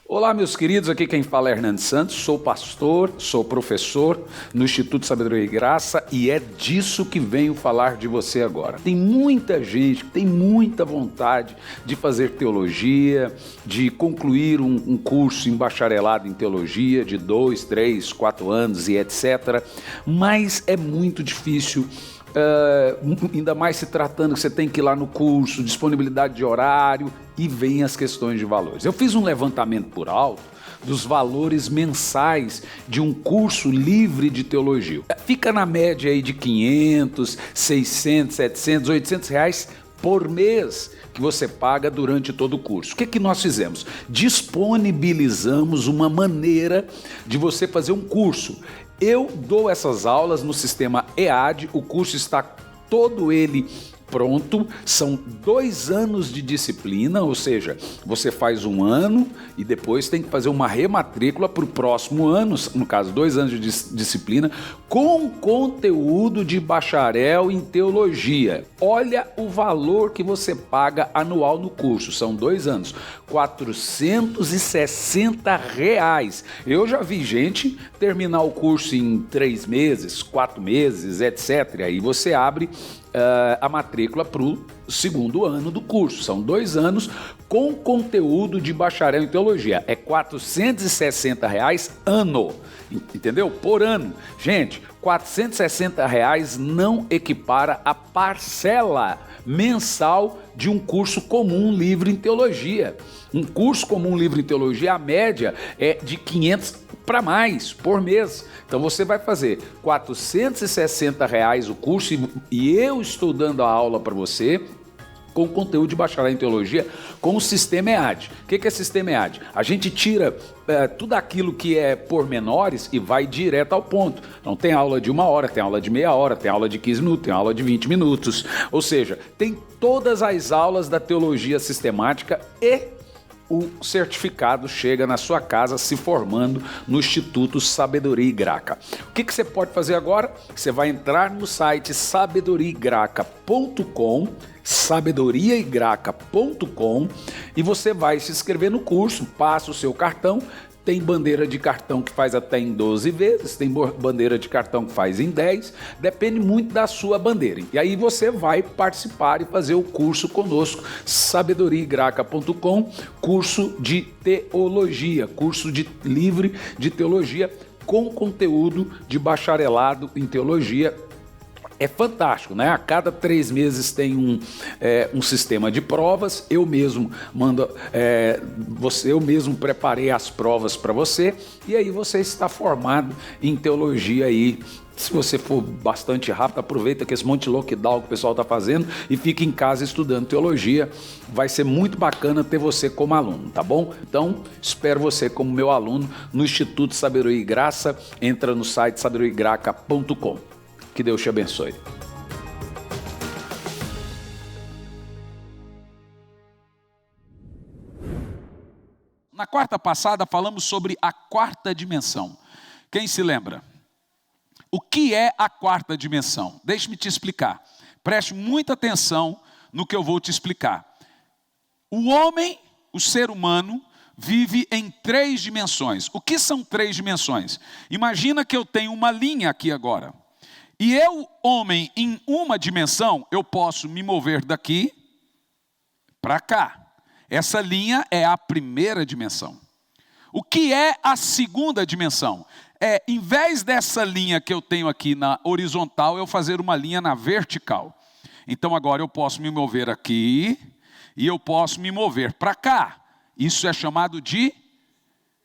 Olá, meus queridos, aqui quem fala é Hernandes Santos, sou pastor, sou professor no Instituto Sabedoria e Graça e é disso que venho falar de você agora. Tem muita gente que tem muita vontade de fazer teologia, de concluir um curso em bacharelado em teologia de 2, 3, 4 anos e etc., mas é muito difícil. Ainda mais se tratando que você tem que ir lá no curso, disponibilidade de horário e vem as questões de valores. Eu fiz um levantamento por alto dos valores mensais de um curso livre de teologia. Fica na média aí de 500, 600, 700, 800 reais por mês que você paga durante todo o curso. O que nós fizemos? Disponibilizamos uma maneira de você fazer um curso. Eu dou essas aulas no sistema EAD, o curso está todo ele pronto, são 2 anos de disciplina, ou seja, você faz 1 ano e depois tem que fazer uma rematrícula para o próximo ano, no caso 2 anos de disciplina, com conteúdo de bacharel em teologia. Olha o valor que você paga anual no curso, são 2 anos, R$460. Eu já vi gente terminar o curso em 3 meses, 4 meses, etc. Aí você abre a matrícula para o 2º ano do curso. São 2 anos com conteúdo de bacharel em teologia. É R$460 ano, entendeu? Por ano. Gente, R$460 não equipara a parcela mensal de um curso comum livre em teologia. Um curso comum livre em teologia, a média é de 500 para mais por mês. Então você vai fazer R$460 o curso e eu estou dando a aula para você com conteúdo de bacharel em teologia com o sistema EAD. O que é sistema EAD? A gente tira tudo aquilo que é pormenores e vai direto ao ponto. Não tem aula de 1 hora, tem aula de meia hora, tem aula de 15 minutos, tem aula de 20 minutos. Ou seja, tem todas as aulas da teologia sistemática e o certificado chega na sua casa se formando no Instituto Sabedoria e Graca. O que você pode fazer agora? Você vai entrar no site sabedoriaigraca.com, sabedoriaigraca.com, e você vai se inscrever no curso, passa o seu cartão. Tem bandeira de cartão que faz até em 12 vezes, tem bandeira de cartão que faz em 10, depende muito da sua bandeira. E aí você vai participar e fazer o curso conosco, sabedoriaigraca.com, curso de teologia, curso livre de teologia com conteúdo de bacharelado em teologia. É fantástico, né? A cada 3 meses tem um sistema de provas. Eu mesmo eu mesmo preparei as provas para você e aí você está formado em teologia aí. Se você for bastante rápido, aproveita que esse monte de lockdown que o pessoal está fazendo e fica em casa estudando teologia. Vai ser muito bacana ter você como aluno, tá bom? Então, espero você como meu aluno no Instituto Sabedoria e Graça. Entra no site sabedoriaigraca.com. Que Deus te abençoe. Na quarta passada falamos sobre a 4ª dimensão. Quem se lembra? O que é a 4ª dimensão? Deixe-me te explicar. Preste muita atenção no que eu vou te explicar. O homem, o ser humano, vive em 3 dimensões. O que são 3 dimensões? Imagina que eu tenho uma linha aqui agora. E eu, homem, em uma dimensão, eu posso me mover daqui para cá. Essa linha é a 1ª dimensão. O que é a 2ª dimensão? Em vez dessa linha que eu tenho aqui na horizontal, eu fazer uma linha na vertical. Então agora eu posso me mover aqui e eu posso me mover para cá. Isso é chamado de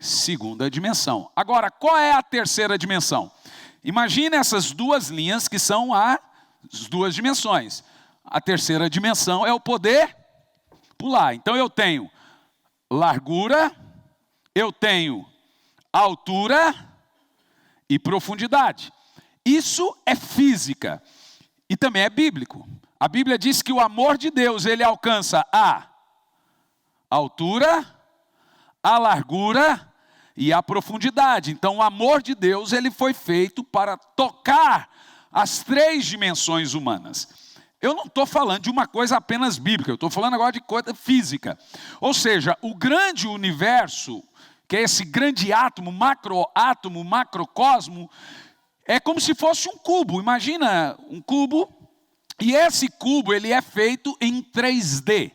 2ª dimensão. Agora, qual é a 3ª dimensão? Imagine essas 2 linhas que são as 2 dimensões. A 3ª dimensão é o poder pular. Então eu tenho largura, eu tenho altura e profundidade. Isso é física e também é bíblico. A Bíblia diz que o amor de Deus, ele alcança a altura, a largura e a profundidade. Então o amor de Deus, ele foi feito para tocar as 3 dimensões humanas. Eu não estou falando de uma coisa apenas bíblica, eu estou falando agora de coisa física. Ou seja, o grande universo que é esse grande átomo, macrocosmo, é como se fosse um cubo. Imagina um cubo, e esse cubo ele é feito em 3D.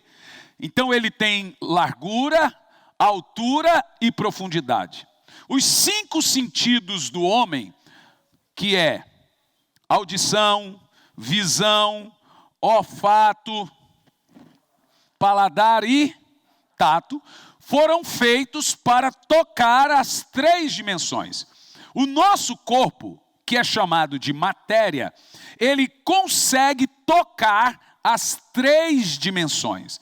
Então ele tem largura, altura e profundidade. Os 5 sentidos do homem, que é audição, visão, olfato, paladar e tato, foram feitos para tocar as 3 dimensões. O nosso corpo, que é chamado de matéria, ele consegue tocar as 3 dimensões.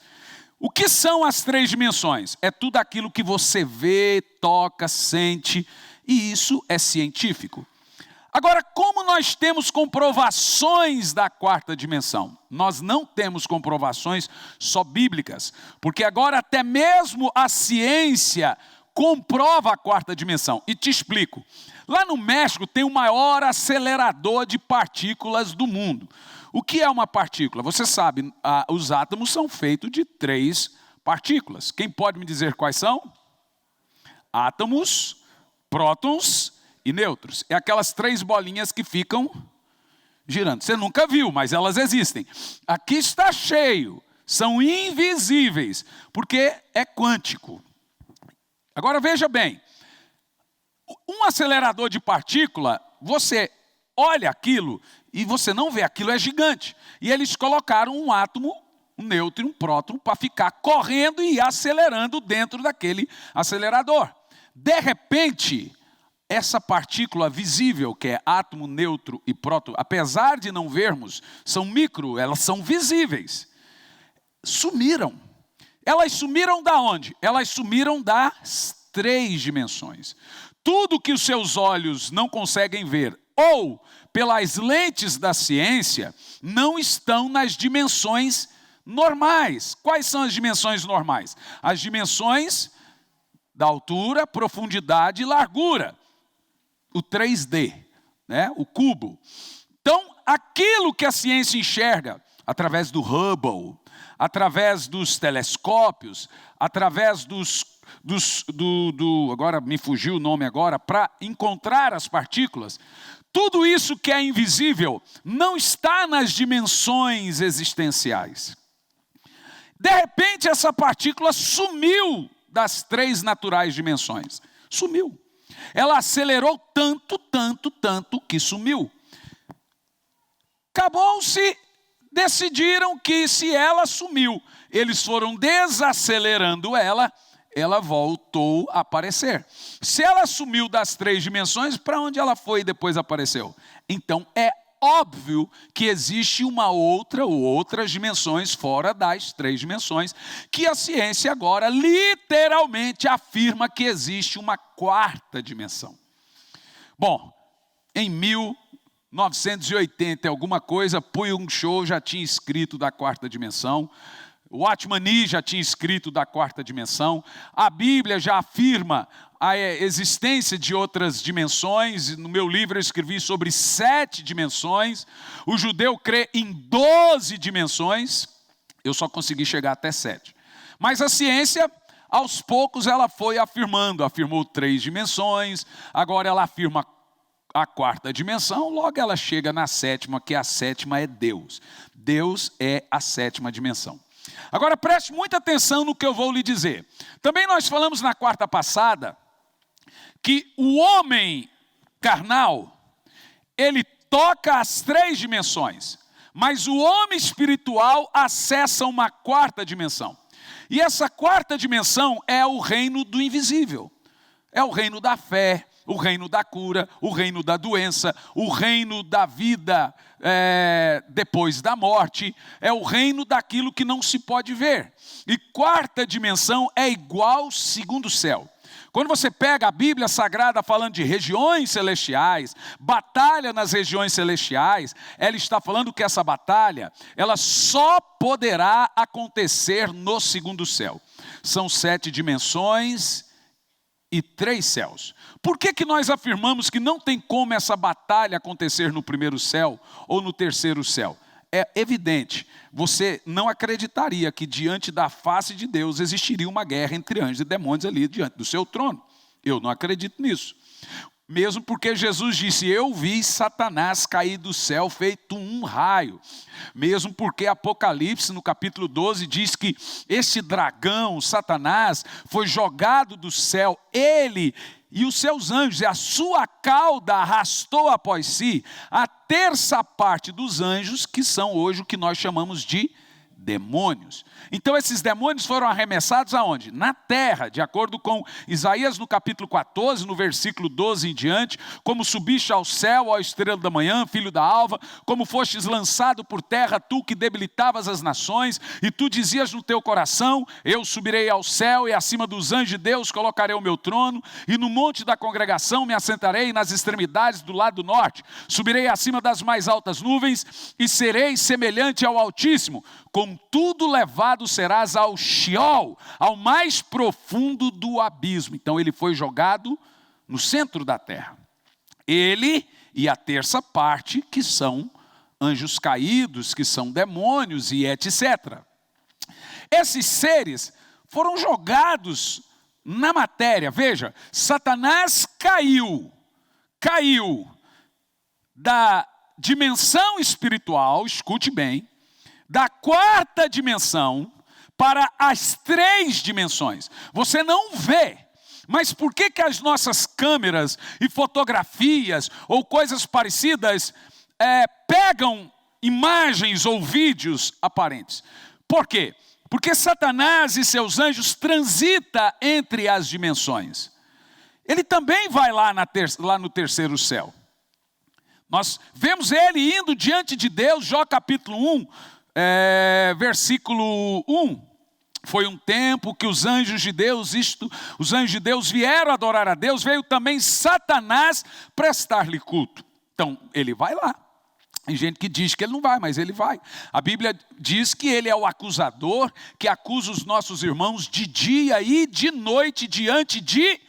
O que são as 3 dimensões? É tudo aquilo que você vê, toca, sente, e isso é científico. Agora, como nós temos comprovações da 4ª dimensão? Nós não temos comprovações só bíblicas, porque agora até mesmo a ciência comprova a 4ª dimensão. E te explico. Lá no México tem o maior acelerador de partículas do mundo. O que é uma partícula? Você sabe, os átomos são feitos de 3 partículas. Quem pode me dizer quais são? Átomos, prótons e nêutrons. É aquelas 3 bolinhas que ficam girando. Você nunca viu, mas elas existem. Aqui está cheio. São invisíveis, porque é quântico. Agora veja bem. Um acelerador de partícula, você olha aquilo e você não vê, aquilo é gigante. E eles colocaram um átomo, um nêutron, um próton, para ficar correndo e acelerando dentro daquele acelerador. De repente, essa partícula visível, que é átomo, nêutron e próton, apesar de não vermos, são micro, elas são visíveis. Sumiram. Elas sumiram da onde? Elas sumiram das 3 dimensões. Tudo que os seus olhos não conseguem ver, ou pelas lentes da ciência, não estão nas dimensões normais. Quais são as dimensões normais? As dimensões da altura, profundidade e largura. O 3D, né? O cubo. Então, aquilo que a ciência enxerga, através do Hubble, através dos telescópios, através agora me fugiu o nome agora, para encontrar as partículas, tudo isso que é invisível não está nas dimensões existenciais. De repente essa partícula sumiu das 3 naturais dimensões. Sumiu. Ela acelerou tanto que sumiu. Acabou-se, decidiram que se ela sumiu, eles foram desacelerando ela voltou a aparecer. Se ela sumiu das 3 dimensões, para onde ela foi e depois apareceu? Então é óbvio que existe uma outra ou outras dimensões fora das 3 dimensões, que a ciência agora literalmente afirma que existe uma 4ª dimensão. Bom, em 1980 alguma coisa, Puyong Cho já tinha escrito da 4ª dimensão. Watchman Nee já tinha escrito da 4ª dimensão. A Bíblia já afirma a existência de outras dimensões. No meu livro eu escrevi sobre 7 dimensões. O judeu crê em 12 dimensões. Eu só consegui chegar até 7. Mas a ciência, aos poucos, ela foi afirmando. Afirmou 3 dimensões. Agora ela afirma a 4ª dimensão. Logo ela chega na 7ª, que a 7ª é Deus. Deus é a 7ª dimensão. Agora preste muita atenção no que eu vou lhe dizer. Também nós falamos na 4ª passada que o homem carnal, ele toca as 3 dimensões, mas o homem espiritual acessa uma 4ª dimensão. E essa 4ª dimensão é o reino do invisível. É o reino da fé, o reino da cura, o reino da doença, o reino da vida depois da morte, é o reino daquilo que não se pode ver. E 4ª dimensão é igual segundo céu. Quando você pega a Bíblia Sagrada falando de regiões celestiais, batalha nas regiões celestiais, ela está falando que essa batalha, ela só poderá acontecer no segundo céu. São 7 dimensões e 3 céus. Por que nós afirmamos que não tem como essa batalha acontecer no primeiro céu ou no terceiro céu? É evidente, você não acreditaria que diante da face de Deus existiria uma guerra entre anjos e demônios ali diante do seu trono. Eu não acredito nisso. Mesmo porque Jesus disse, eu vi Satanás cair do céu feito um raio. Mesmo porque Apocalipse, no capítulo 12, diz que esse dragão, Satanás, foi jogado do céu, ele e os seus anjos, e a sua cauda arrastou após si a terça parte dos anjos, que são hoje o que nós chamamos de demônios. Então esses demônios foram arremessados aonde? Na terra, de acordo com Isaías no capítulo 14, no versículo 12 em diante, como subiste ao céu, ó estrela da manhã, filho da alva, como fostes lançado por terra, tu que debilitavas as nações, e tu dizias no teu coração, eu subirei ao céu, e acima dos anjos de Deus colocarei o meu trono, e no monte da congregação me assentarei nas extremidades do lado norte, subirei acima das mais altas nuvens, e serei semelhante ao Altíssimo, contudo levado serás ao Sheol, ao mais profundo do abismo. Então ele foi jogado no centro da terra. Ele e a terça parte, que são anjos caídos, que são demônios e etc. Esses seres foram jogados na matéria. Veja, Satanás caiu da dimensão espiritual, escute bem, da quarta dimensão para as três dimensões. Você não vê, mas por que as nossas câmeras e fotografias ou coisas parecidas pegam imagens ou vídeos aparentes? Por quê? Porque Satanás e seus anjos transitam entre as dimensões. Ele também vai lá no terceiro céu. Nós vemos ele indo diante de Deus, Jó capítulo 1, versículo 1, foi um tempo que os anjos de Deus vieram adorar a Deus, veio também Satanás prestar-lhe culto. Então, ele vai lá. Tem gente que diz que ele não vai, mas ele vai. A Bíblia diz que ele é o acusador, que acusa os nossos irmãos de dia e de noite diante de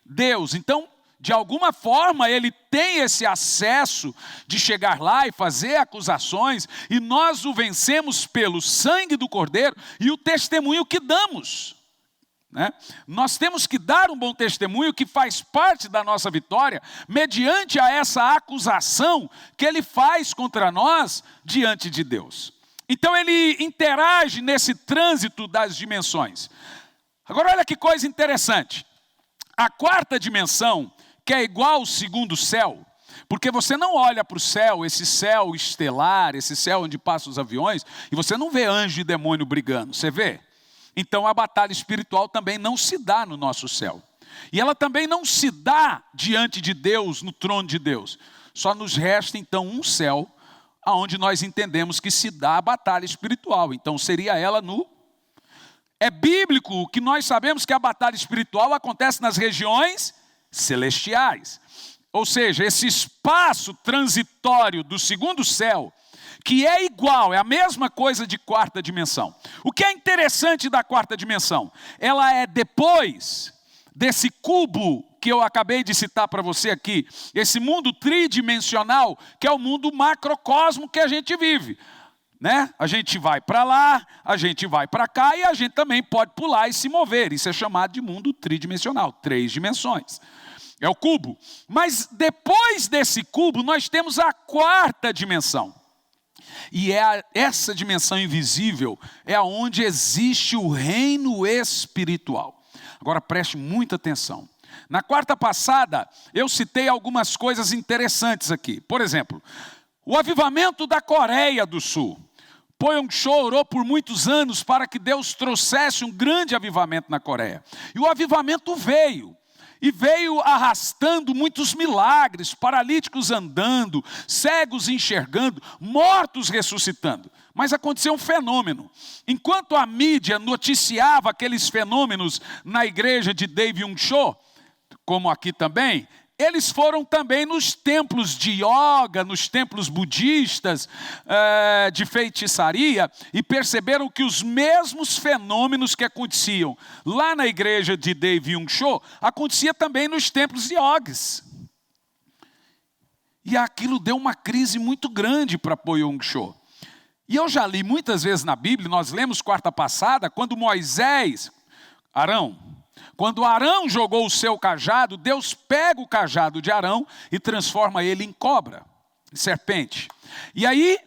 Deus. Então, de alguma forma, ele tem esse acesso de chegar lá e fazer acusações, e nós o vencemos pelo sangue do Cordeiro e o testemunho que damos. Nós temos que dar um bom testemunho que faz parte da nossa vitória, mediante a essa acusação que ele faz contra nós diante de Deus. Então ele interage nesse trânsito das dimensões. Agora olha que coisa interessante. A quarta dimensão, que é igual ao segundo céu, porque você não olha para o céu, esse céu estelar, esse céu onde passam os aviões, e você não vê anjo e demônio brigando, você vê? Então a batalha espiritual também não se dá no nosso céu. E ela também não se dá diante de Deus, no trono de Deus. Só nos resta então um céu, onde nós entendemos que se dá a batalha espiritual. Então seria ela no... É bíblico que nós sabemos que a batalha espiritual acontece nas regiões celestiais. Ou seja, esse espaço transitório do segundo céu, que é igual, é a mesma coisa de quarta dimensão. O que é interessante da quarta dimensão? Ela é depois desse cubo que eu acabei de citar para você aqui, esse mundo tridimensional, que é o mundo macrocosmo que a gente vive. A gente vai para lá, a gente vai para cá e a gente também pode pular e se mover. Isso é chamado de mundo tridimensional, 3 dimensões. É o cubo. Mas depois desse cubo nós temos a quarta dimensão. E essa dimensão invisível é onde existe o reino espiritual. Agora preste muita atenção. Na quarta passada eu citei algumas coisas interessantes aqui. Por exemplo, o avivamento da Coreia do Sul. Poyong-cho orou por muitos anos para que Deus trouxesse um grande avivamento na Coreia. E o avivamento veio. E veio arrastando muitos milagres, paralíticos andando, cegos enxergando, mortos ressuscitando. Mas aconteceu um fenômeno. Enquanto a mídia noticiava aqueles fenômenos na igreja de Daejeon-cho, como aqui também, eles foram também nos templos de yoga, nos templos budistas, de feitiçaria, e perceberam que os mesmos fenômenos que aconteciam lá na igreja de Daejeon-cho, acontecia também nos templos de yogis. E aquilo deu uma crise muito grande para Poyong-cho. E eu já li muitas vezes na Bíblia, nós lemos quarta passada, quando Moisés, Arão, Quando Arão jogou o seu cajado, Deus pega o cajado de Arão e transforma ele em cobra, em serpente. E aí,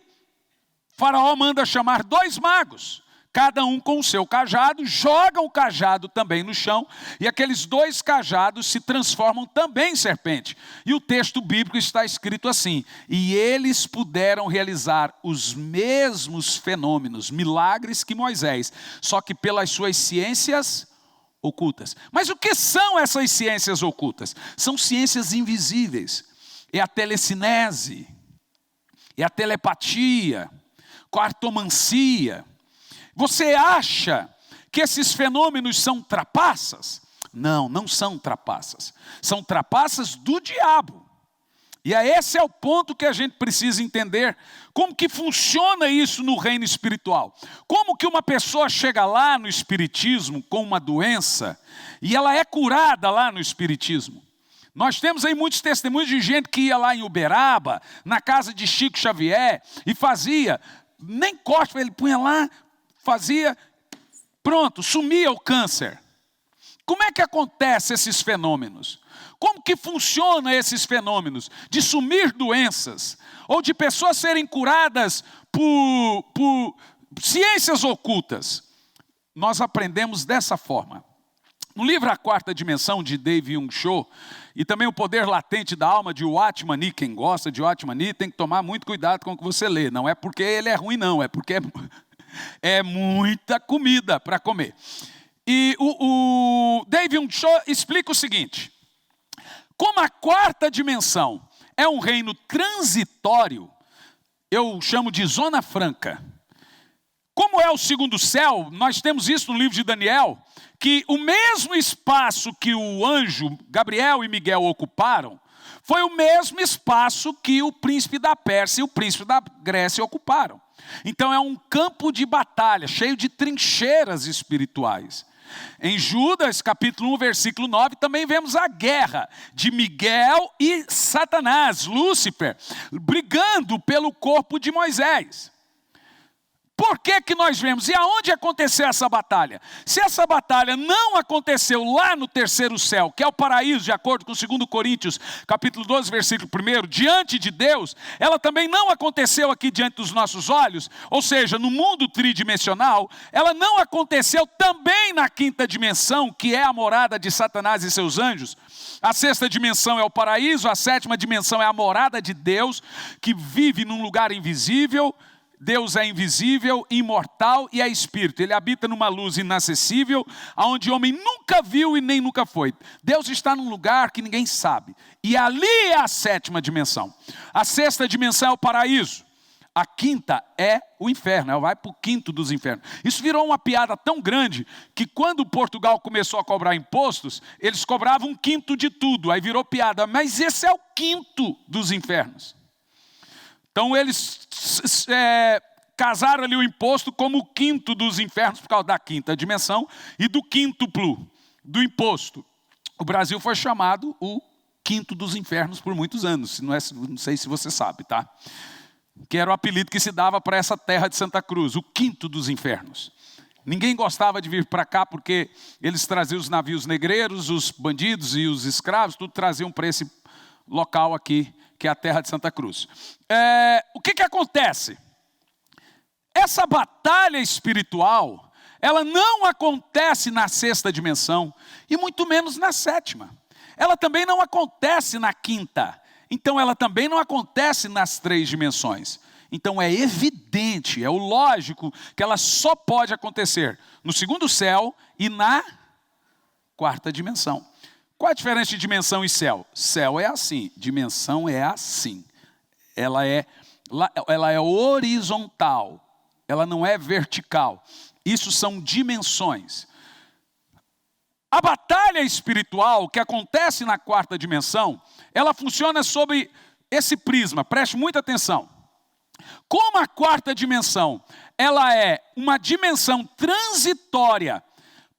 Faraó manda chamar 2 magos, cada um com o seu cajado, joga o cajado também no chão, e aqueles 2 cajados se transformam também em serpente. E o texto bíblico está escrito assim: e eles puderam realizar os mesmos fenômenos, milagres que Moisés, só que pelas suas ciências ocultas. Mas o que são essas ciências ocultas? São ciências invisíveis. É a telecinese, é a telepatia, cartomancia. Você acha que esses fenômenos são trapaças? Não, não são trapaças. São trapaças do diabo. E esse é o ponto que a gente precisa entender. Como que funciona isso no reino espiritual? Como que uma pessoa chega lá no espiritismo com uma doença e ela é curada lá no espiritismo? Nós temos aí muitos testemunhos de gente que ia lá em Uberaba, na casa de Chico Xavier, e fazia, nem corte, ele punha lá, fazia, pronto, sumia o câncer. Como é que acontece esses fenômenos? Como que funcionam esses fenômenos de sumir doenças ou de pessoas serem curadas por ciências ocultas? Nós aprendemos dessa forma. No livro A Quarta Dimensão, de Dave Yung Cho, e também O Poder Latente da Alma, de Watchman Nee, quem gosta de Watchman Nee tem que tomar muito cuidado com o que você lê. Não é porque ele é ruim, não, é porque é muita comida para comer. E o Dave Yung Cho explica o seguinte: como a quarta dimensão é um reino transitório, eu chamo de zona franca. Como é o segundo céu, nós temos isso no livro de Daniel, que o mesmo espaço que o anjo Gabriel e Miguel ocuparam, foi o mesmo espaço que o príncipe da Pérsia e o príncipe da Grécia ocuparam. Então é um campo de batalha, cheio de trincheiras espirituais. Em Judas, capítulo 1, versículo 9, também vemos a guerra de Miguel e Satanás, Lúcifer, brigando pelo corpo de Moisés. Por que que nós vemos? E aonde aconteceu essa batalha? Se essa batalha não aconteceu lá no terceiro céu, que é o paraíso, de acordo com 2 Coríntios, capítulo 12, versículo 1, diante de Deus, ela também não aconteceu aqui diante dos nossos olhos, ou seja, no mundo tridimensional, ela não aconteceu também na quinta dimensão, que é a morada de Satanás e seus anjos. A sexta dimensão é o paraíso, a sétima dimensão é a morada de Deus, que vive num lugar invisível. Deus é invisível, imortal e é espírito. Ele habita numa luz inacessível, aonde o homem nunca viu e nem nunca foi. Deus está num lugar que ninguém sabe. E ali é a sétima dimensão. A sexta dimensão é o paraíso. A quinta é o inferno. Ela vai para o quinto dos infernos. Isso virou uma piada tão grande que quando Portugal começou a cobrar impostos, eles cobravam 1/5 de tudo. Aí virou piada. Mas esse é o quinto dos infernos. Então eles casaram ali o imposto como o quinto dos infernos, por causa da quinta dimensão e do quíntuplo do imposto. O Brasil foi chamado o quinto dos infernos por muitos anos, não sei se você sabe, tá? Que era o apelido que se dava para essa terra de Santa Cruz, o quinto dos infernos. Ninguém gostava de vir para cá porque eles traziam os navios negreiros, os bandidos e os escravos, tudo traziam para esse local aqui, que é a terra de Santa Cruz. O que acontece? Essa batalha espiritual, ela não acontece na sexta dimensão, e muito menos na sétima. Ela também não acontece na quinta. Então ela também não acontece nas 3 dimensões. Então é evidente, é o lógico, que ela só pode acontecer no segundo céu e na quarta dimensão. Qual a diferença de dimensão e céu? Céu é assim, dimensão é assim. Ela é horizontal, ela não é vertical. Isso são dimensões. A batalha espiritual que acontece na quarta dimensão, ela funciona sob esse prisma, preste muita atenção. Como a quarta dimensão, ela é uma dimensão transitória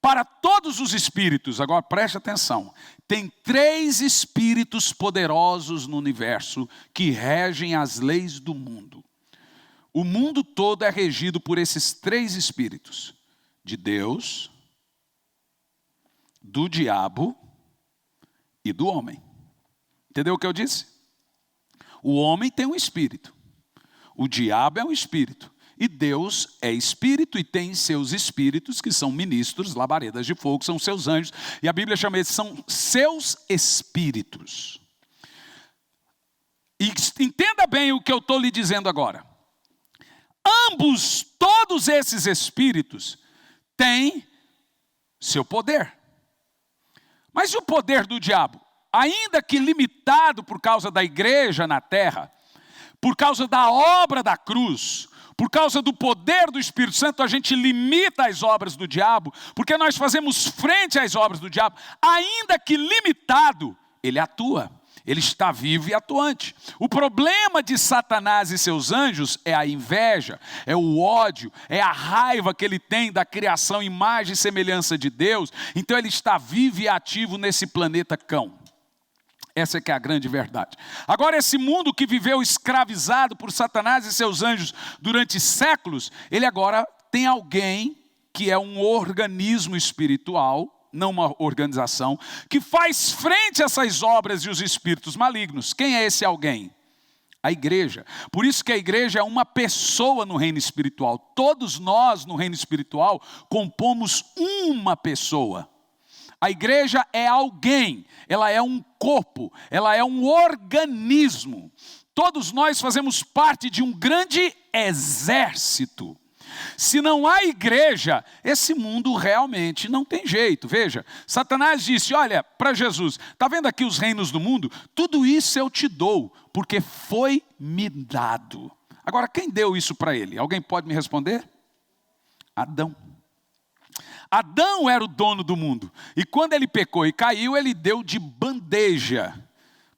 para todos os espíritos. Agora preste atenção, tem 3 espíritos poderosos no universo que regem as leis do mundo. O mundo todo é regido por esses 3 espíritos: de Deus, do diabo e do homem. Entendeu o que eu disse? O homem tem um espírito, o diabo é um espírito, e Deus é espírito e tem seus espíritos, que são ministros, labaredas de fogo, são seus anjos, e a Bíblia chama eles, são seus espíritos. E entenda bem o que eu estou lhe dizendo agora. Ambos, todos esses espíritos, têm seu poder. Mas e o poder do diabo? Ainda que limitado por causa da igreja na terra, por causa da obra da cruz, por causa do poder do Espírito Santo, a gente limita as obras do diabo, porque nós fazemos frente às obras do diabo. Ainda que limitado, ele atua. Ele está vivo e atuante. O problema de Satanás e seus anjos é a inveja, é o ódio, é a raiva que ele tem da criação, imagem e semelhança de Deus. Então ele está vivo e ativo nesse planeta cão. Essa é que é a grande verdade. Agora, esse mundo que viveu escravizado por Satanás e seus anjos durante séculos, ele agora tem alguém que é um organismo espiritual, não uma organização, que faz frente a essas obras e os espíritos malignos. Quem é esse alguém? A igreja. Por isso que a igreja é uma pessoa no reino espiritual. Todos nós no reino espiritual compomos uma pessoa. A igreja é alguém, ela é um corpo, ela é um organismo. Todos nós fazemos parte de um grande exército. Se não há igreja, esse mundo realmente não tem jeito. Veja, Satanás disse, olha, para Jesus, está vendo aqui os reinos do mundo? Tudo isso eu te dou, porque foi me dado. Agora, quem deu isso para ele? Alguém pode me responder? Adão. Adão era o dono do mundo. E quando ele pecou e caiu, ele deu de bandeja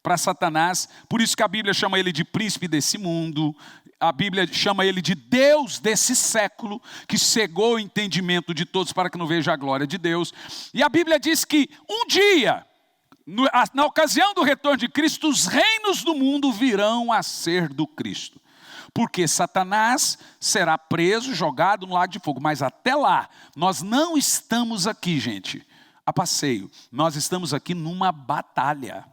para Satanás. Por isso que a Bíblia chama ele de príncipe desse mundo. A Bíblia chama ele de Deus desse século, que cegou o entendimento de todos para que não veja a glória de Deus. E a Bíblia diz que um dia, na ocasião do retorno de Cristo, os reinos do mundo virão a ser do Cristo. Porque Satanás será preso, jogado no lago de fogo. Mas até lá, nós não estamos aqui, gente, a passeio. Nós estamos aqui numa batalha.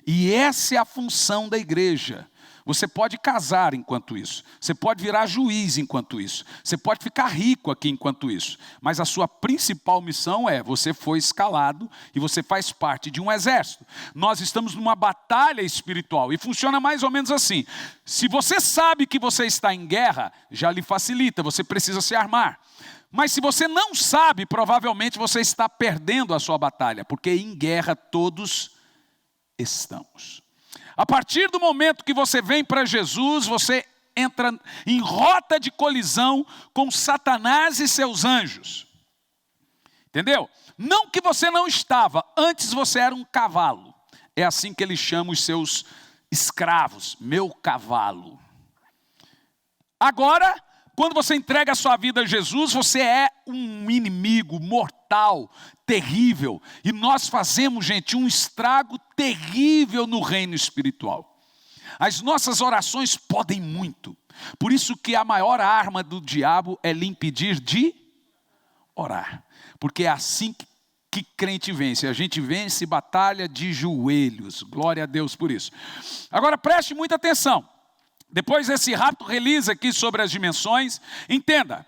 E essa é a função da igreja. Você pode casar enquanto isso. Você pode virar juiz enquanto isso. Você pode ficar rico aqui enquanto isso. Mas a sua principal missão é, você foi escalado e você faz parte de um exército. Nós estamos numa batalha espiritual e funciona mais ou menos assim. Se você sabe que você está em guerra, já lhe facilita, você precisa se armar. Mas se você não sabe, provavelmente você está perdendo a sua batalha, porque em guerra todos estamos. A partir do momento que você vem para Jesus, você entra em rota de colisão com Satanás e seus anjos. Entendeu? Não que você não estava, antes você era um cavalo. É assim que ele chama os seus escravos, meu cavalo. Agora, quando você entrega a sua vida a Jesus, você é um inimigo mortal, terrível. E nós fazemos, gente, um estrago terrível no reino espiritual. As nossas orações podem muito. Por isso que a maior arma do diabo é lhe impedir de orar. Porque é assim que crente vence. A gente vence batalha de joelhos. Glória a Deus por isso. Agora preste muita atenção. Depois desse rápido release aqui sobre as dimensões, entenda.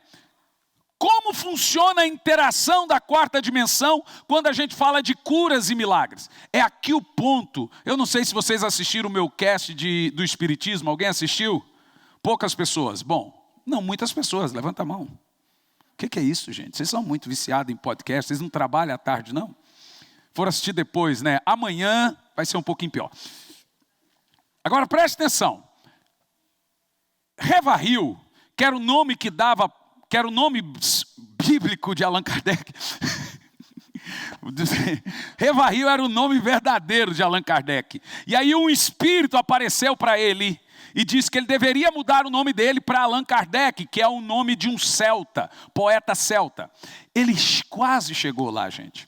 Como funciona a interação da quarta dimensão quando a gente fala de curas e milagres? É aqui o ponto. Eu não sei se vocês assistiram o meu cast do Espiritismo. Alguém assistiu? Poucas pessoas. Bom, não, muitas pessoas. Levanta a mão. O que é isso, gente? Vocês são muito viciados em podcast. Vocês não trabalham à tarde, não? For assistir depois, né? Amanhã vai ser um pouquinho pior. Agora, preste atenção. Reva Hill, que era o nome que dava... que era o nome bíblico de Allan Kardec. Reva Hill era o nome verdadeiro de Allan Kardec. E aí um espírito apareceu para ele e disse que ele deveria mudar o nome dele para Allan Kardec, que é o nome de um celta, poeta celta. Ele quase chegou lá, gente.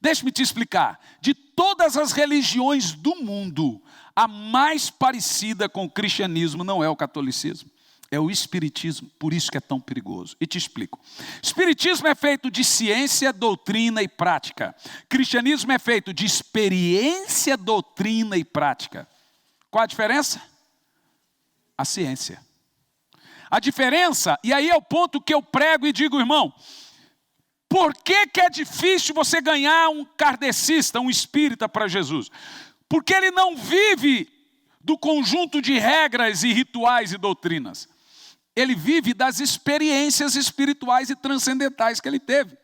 Deixe-me te explicar. De todas as religiões do mundo, a mais parecida com o cristianismo não é o catolicismo. É o espiritismo, por isso que é tão perigoso. E te explico. Espiritismo é feito de ciência, doutrina e prática. Cristianismo é feito de experiência, doutrina e prática. Qual a diferença? A ciência. A diferença, e aí é o ponto que eu prego e digo, irmão, por que é difícil você ganhar um kardecista, um espírita para Jesus? Porque ele não vive do conjunto de regras e rituais e doutrinas. Ele vive das experiências espirituais e transcendentais que ele teve.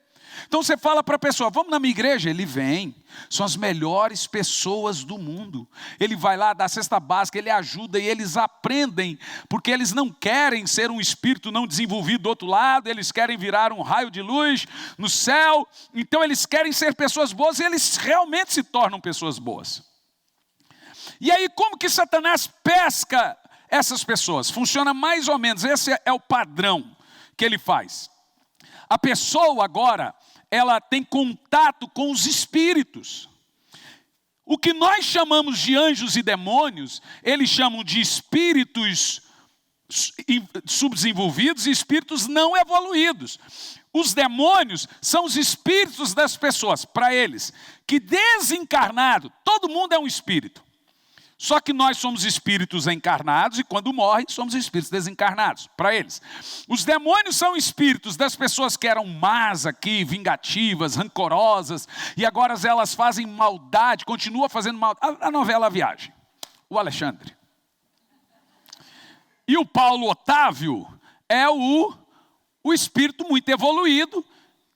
Então você fala para a pessoa, vamos na minha igreja? Ele vem, são as melhores pessoas do mundo. Ele vai lá, dá a cesta básica, ele ajuda e eles aprendem, porque eles não querem ser um espírito não desenvolvido do outro lado, eles querem virar um raio de luz no céu, então eles querem ser pessoas boas e eles realmente se tornam pessoas boas. E aí como que Satanás pesca essas pessoas? Funciona mais ou menos, esse é o padrão que ele faz. A pessoa agora, ela tem contato com os espíritos. O que nós chamamos de anjos e demônios, eles chamam de espíritos subdesenvolvidos e espíritos não evoluídos. Os demônios são os espíritos das pessoas, para eles, que desencarnado, todo mundo é um espírito. Só que nós somos espíritos encarnados e quando morrem somos espíritos desencarnados, para eles. Os demônios são espíritos das pessoas que eram más aqui, vingativas, rancorosas, e agora elas fazem maldade, continuam fazendo maldade. A novela A Viagem, o Alexandre. E o Paulo Otávio é o espírito muito evoluído,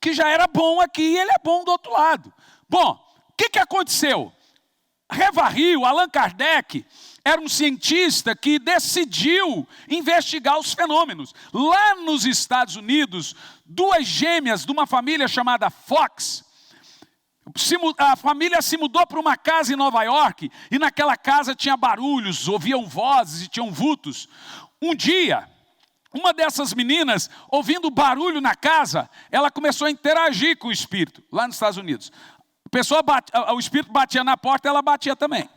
que já era bom aqui e ele é bom do outro lado. Bom, o que aconteceu? Revaril, Allan Kardec, era um cientista que decidiu investigar os fenômenos. Lá nos Estados Unidos, duas gêmeas de uma família chamada Fox, a família se mudou para uma casa em Nova York, e naquela casa tinha barulhos, ouviam vozes e tinham vultos. Um dia, uma dessas meninas, ouvindo barulho na casa, ela começou a interagir com o espírito, lá nos Estados Unidos. O espírito batia na porta, ela batia também.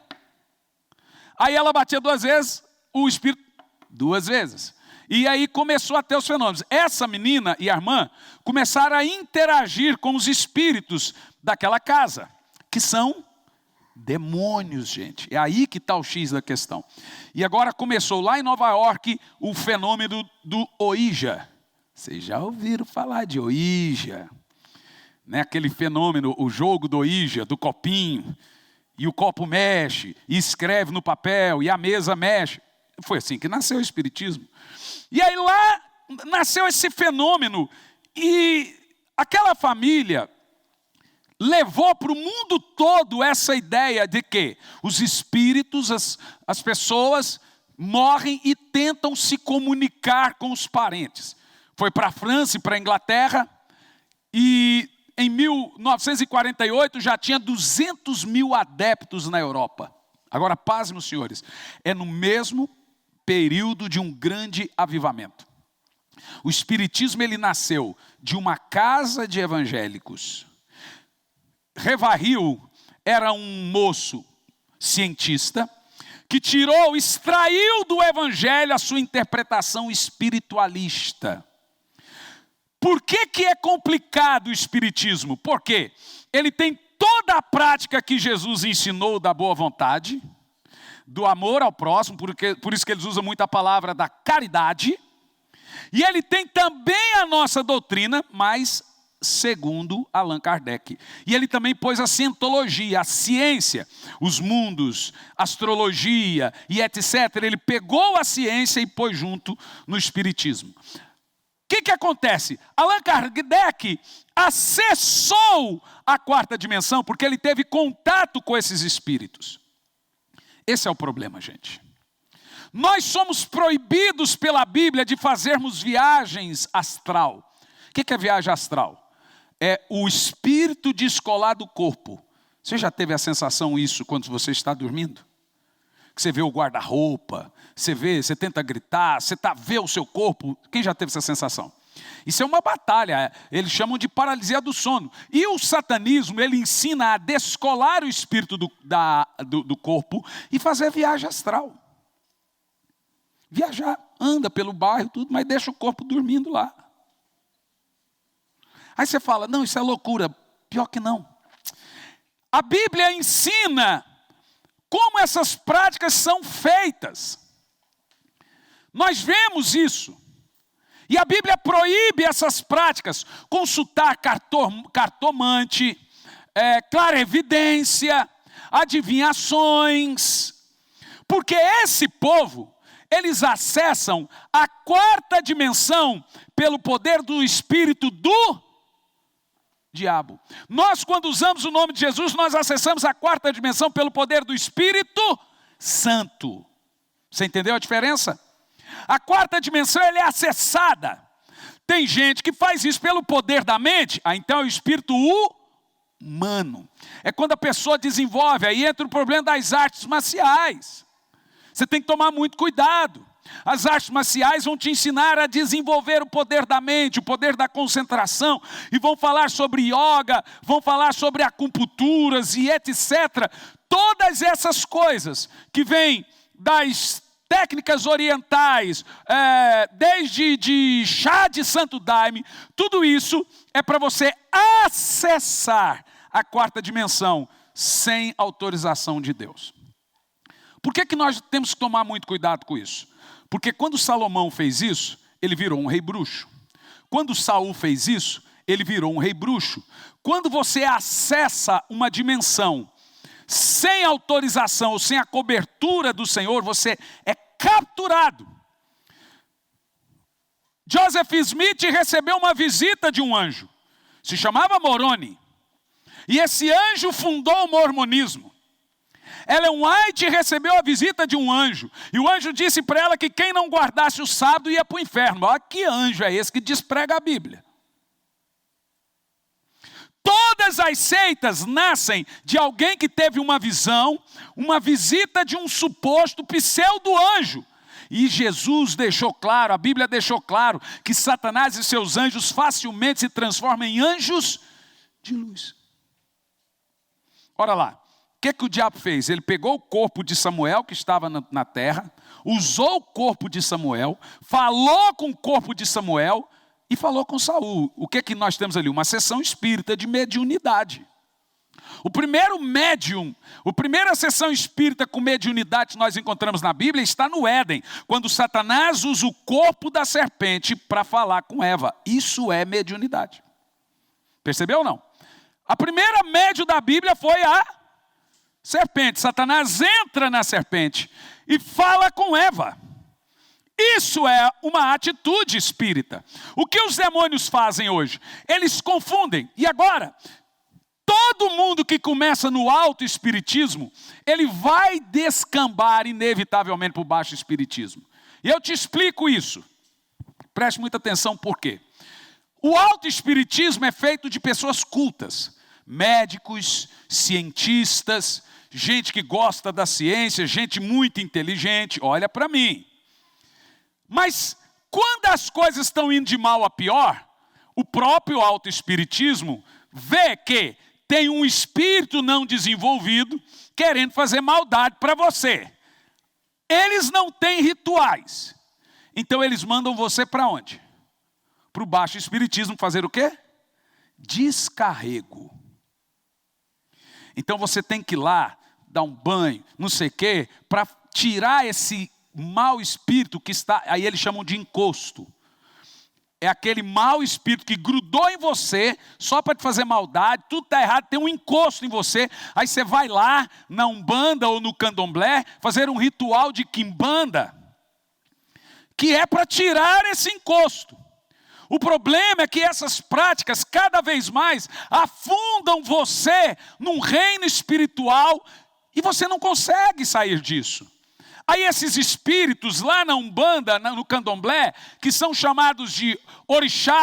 Aí ela batia 2 vezes, o espírito 2 vezes. E aí começou a ter os fenômenos. Essa menina e a irmã começaram a interagir com os espíritos daquela casa, que são demônios, gente. É aí que está o X da questão. E agora começou lá em Nova York o fenômeno do Ouija. Vocês já ouviram falar de Ouija? Né, aquele fenômeno, o jogo do Ouija, do copinho, e o copo mexe, e escreve no papel, e a mesa mexe. Foi assim que nasceu o espiritismo. E aí lá nasceu esse fenômeno, e aquela família levou para o mundo todo essa ideia de que os espíritos, as pessoas morrem e tentam se comunicar com os parentes. Foi para a França e para a Inglaterra, e em 1948 já tinha 200 mil adeptos na Europa. Agora, pasmem, senhores, é no mesmo período de um grande avivamento. O espiritismo ele nasceu de uma casa de evangélicos. Revaril era um moço cientista que extraiu do evangelho a sua interpretação espiritualista. Por que é complicado o espiritismo? Porque ele tem toda a prática que Jesus ensinou da boa vontade, do amor ao próximo, por isso que eles usam muito a palavra da caridade, e ele tem também a nossa doutrina, mas segundo Allan Kardec. E ele também pôs a cientologia, a ciência, os mundos, astrologia e etc. Ele pegou a ciência e pôs junto no espiritismo. O que acontece? Allan Kardec acessou a 4ª dimensão porque ele teve contato com esses espíritos. Esse é o problema, gente. Nós somos proibidos pela Bíblia de fazermos viagens astral. O que é viagem astral? É o espírito descolar do corpo. Você já teve a sensação isso quando você está dormindo? Que você vê o guarda-roupa, você tenta gritar, você vê o seu corpo. Quem já teve essa sensação? Isso é uma batalha, eles chamam de paralisia do sono. E o satanismo, ele ensina a descolar o espírito do corpo e fazer viagem astral. Viajar. anda pelo bairro, tudo, mas deixa o corpo dormindo lá. Aí você fala, não, isso é loucura. Pior que não. A Bíblia ensina como essas práticas são feitas. Nós vemos isso. E a Bíblia proíbe essas práticas. Consultar cartomante, clarevidência, adivinhações. Porque esse povo, eles acessam a quarta dimensão pelo poder do espírito do diabo. Nós, quando usamos o nome de Jesus, nós acessamos a quarta dimensão pelo poder do Espírito Santo. Você entendeu a diferença? A quarta dimensão, ela é acessada. Tem gente que faz isso pelo poder da mente, então é o espírito humano. É quando a pessoa desenvolve, aí entra o problema das artes marciais. Você tem que tomar muito cuidado. As artes marciais vão te ensinar a desenvolver o poder da mente, o poder da concentração, e vão falar sobre yoga, vão falar sobre acupunturas e etc. Todas essas coisas que vêm das técnicas orientais, desde de chá de santo daime, tudo isso é para você acessar a quarta dimensão sem autorização de Deus. Por que nós temos que tomar muito cuidado com isso? Porque quando Salomão fez isso, ele virou um rei bruxo. Quando Saul fez isso, ele virou um rei bruxo. Quando você acessa uma dimensão sem autorização ou sem a cobertura do Senhor, você é capturado. Joseph Smith recebeu uma visita de um anjo. Se chamava Moroni. E esse anjo fundou o mormonismo. Ellen White recebeu a visita de um anjo. E o anjo disse para ela que quem não guardasse o sábado ia para o inferno. Olha que anjo é esse que desprega a Bíblia. Todas as seitas nascem de alguém que teve uma visão, uma visita de um suposto pseudo-anjo. E Jesus deixou claro, a Bíblia deixou claro, que Satanás e seus anjos facilmente se transformam em anjos de luz. Ora lá. O que o diabo fez? Ele pegou o corpo de Samuel, que estava na terra, usou o corpo de Samuel, falou com o corpo de Samuel e falou com Saul. O que nós temos ali? Uma sessão espírita de mediunidade. O primeiro médium, a primeira sessão espírita com mediunidade que nós encontramos na Bíblia está no Éden, quando Satanás usa o corpo da serpente para falar com Eva. Isso é mediunidade. Percebeu ou não? A primeira médium da Bíblia foi a serpente. Satanás entra na serpente e fala com Eva. Isso é uma atitude espírita. O que os demônios fazem hoje? Eles confundem. E agora, todo mundo que começa no alto espiritismo, ele vai descambar inevitavelmente para o baixo espiritismo. E eu te explico isso. Preste muita atenção por quê. O alto espiritismo é feito de pessoas cultas, médicos, cientistas, gente que gosta da ciência, gente muito inteligente, olha para mim. Mas quando as coisas estão indo de mal a pior, o próprio autoespiritismo vê que tem um espírito não desenvolvido querendo fazer maldade para você. Eles não têm rituais. Então eles mandam você para onde? Para o baixo espiritismo fazer o quê? Descarrego. Então você tem que ir lá, dar um banho, não sei o quê, para tirar esse mau espírito que está, aí eles chamam de encosto. É aquele mau espírito que grudou em você, só para te fazer maldade, tudo está errado, tem um encosto em você. Aí você vai lá, na Umbanda ou no Candomblé, fazer um ritual de quimbanda, que é para tirar esse encosto. O problema é que essas práticas cada vez mais afundam você num reino espiritual e você não consegue sair disso. Aí esses espíritos lá na Umbanda, no Candomblé, que são chamados de orixá,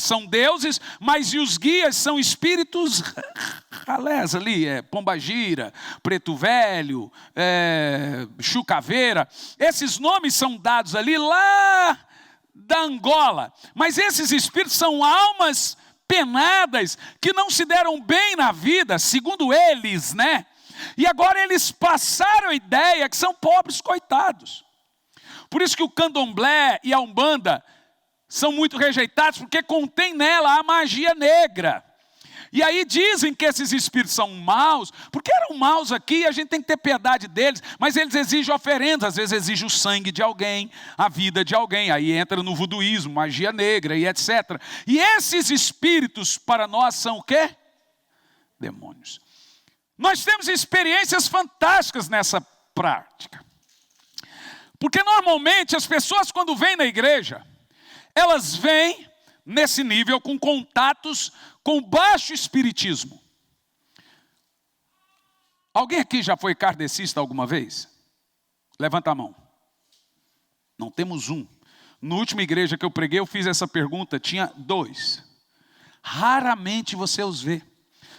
são deuses, mas e os guias são espíritos ralés ali, pombagira, preto velho, chucaveira. Esses nomes são dados ali lá da Angola, mas esses espíritos são almas penadas que não se deram bem na vida, segundo eles, né? E agora eles passaram a ideia que são pobres coitados. Por isso que o candomblé e a umbanda são muito rejeitados, porque contém nela a magia negra. E aí dizem que esses espíritos são maus, porque eram maus aqui, a gente tem que ter piedade deles, mas eles exigem oferendas, às vezes exigem o sangue de alguém, a vida de alguém, aí entra no voduísmo, magia negra e etc. E esses espíritos para nós são o quê? Demônios. Nós temos experiências fantásticas nessa prática. Porque normalmente as pessoas quando vêm na igreja, elas vêm nesse nível com contatos com baixo espiritismo. Alguém aqui já foi kardecista alguma vez? Levanta a mão. Não temos um. Na última igreja que eu preguei, eu fiz essa pergunta, tinha 2. Raramente você os vê.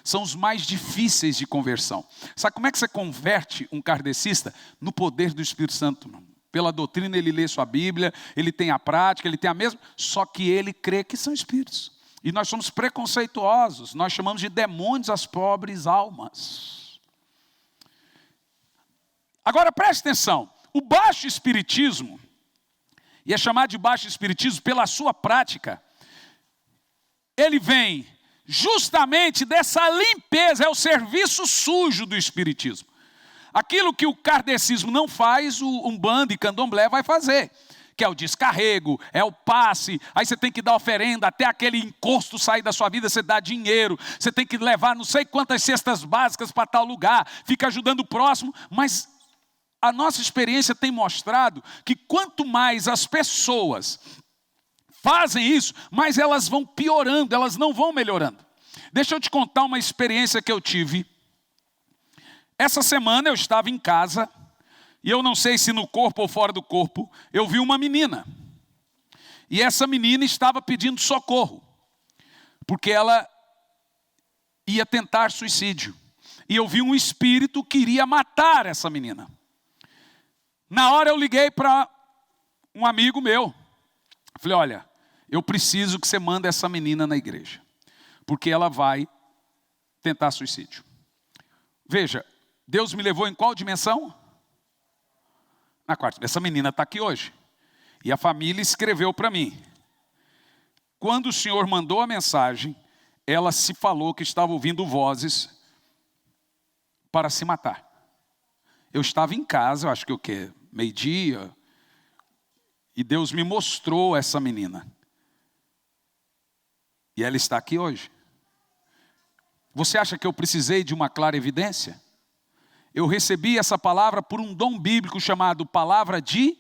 São os mais difíceis de conversão. Sabe como é que você converte um kardecista? No poder do Espírito Santo, irmão. Pela doutrina ele lê sua Bíblia, ele tem a prática, ele tem a mesma, só que ele crê que são espíritos. E nós somos preconceituosos, nós chamamos de demônios as pobres almas. Agora preste atenção, o baixo espiritismo, e é chamado de baixo espiritismo pela sua prática, ele vem justamente dessa limpeza, é o serviço sujo do espiritismo. Aquilo que o kardecismo não faz, o umbanda e candomblé vai fazer. Que é o descarrego, é o passe, aí você tem que dar oferenda, até aquele encosto sair da sua vida, você dá dinheiro, você tem que levar não sei quantas cestas básicas para tal lugar, fica ajudando o próximo, mas a nossa experiência tem mostrado que quanto mais as pessoas fazem isso, mais elas vão piorando, elas não vão melhorando. Deixa eu te contar uma experiência que eu tive. Essa semana eu estava em casa, e eu não sei se no corpo ou fora do corpo, eu vi uma menina. E essa menina estava pedindo socorro, porque ela ia tentar suicídio. E eu vi um espírito que iria matar essa menina. Na hora eu liguei para um amigo meu. Falei, olha, eu preciso que você mande essa menina na igreja, porque ela vai tentar suicídio. Veja, Deus me levou em qual dimensão? Na quarta. Essa menina está aqui hoje. E a família escreveu para mim. Quando o Senhor mandou a mensagem, ela se falou que estava ouvindo vozes para se matar. Eu estava em casa, eu acho que o quê? Meio-dia. E Deus me mostrou essa menina. E ela está aqui hoje. Você acha que eu precisei de uma clara evidência? Eu recebi essa palavra por um dom bíblico chamado palavra de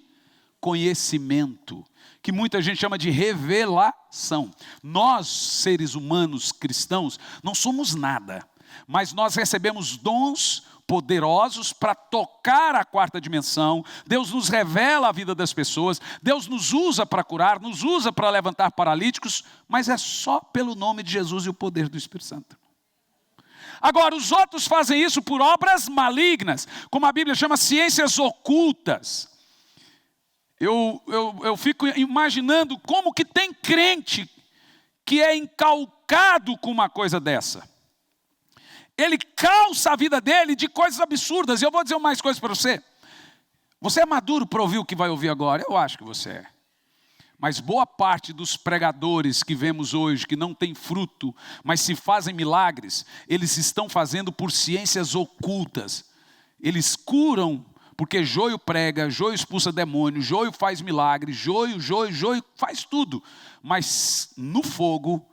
conhecimento, que muita gente chama de revelação. Nós, seres humanos cristãos, não somos nada, mas nós recebemos dons poderosos para tocar a quarta dimensão. Deus nos revela a vida das pessoas, Deus nos usa para curar, nos usa para levantar paralíticos, mas é só pelo nome de Jesus e o poder do Espírito Santo. Agora, os outros fazem isso por obras malignas, como a Bíblia chama ciências ocultas. Eu fico imaginando como que tem crente que é encalcado com uma coisa dessa. Ele calça a vida dele de coisas absurdas. E eu vou dizer mais coisas para você. Você é maduro para ouvir o que vai ouvir agora? Eu acho que você é. Mas boa parte dos pregadores que vemos hoje, que não tem fruto, mas se fazem milagres, eles estão fazendo por ciências ocultas. Eles curam, porque joio prega, joio expulsa demônio, joio faz milagres, joio faz tudo. Mas no fogo,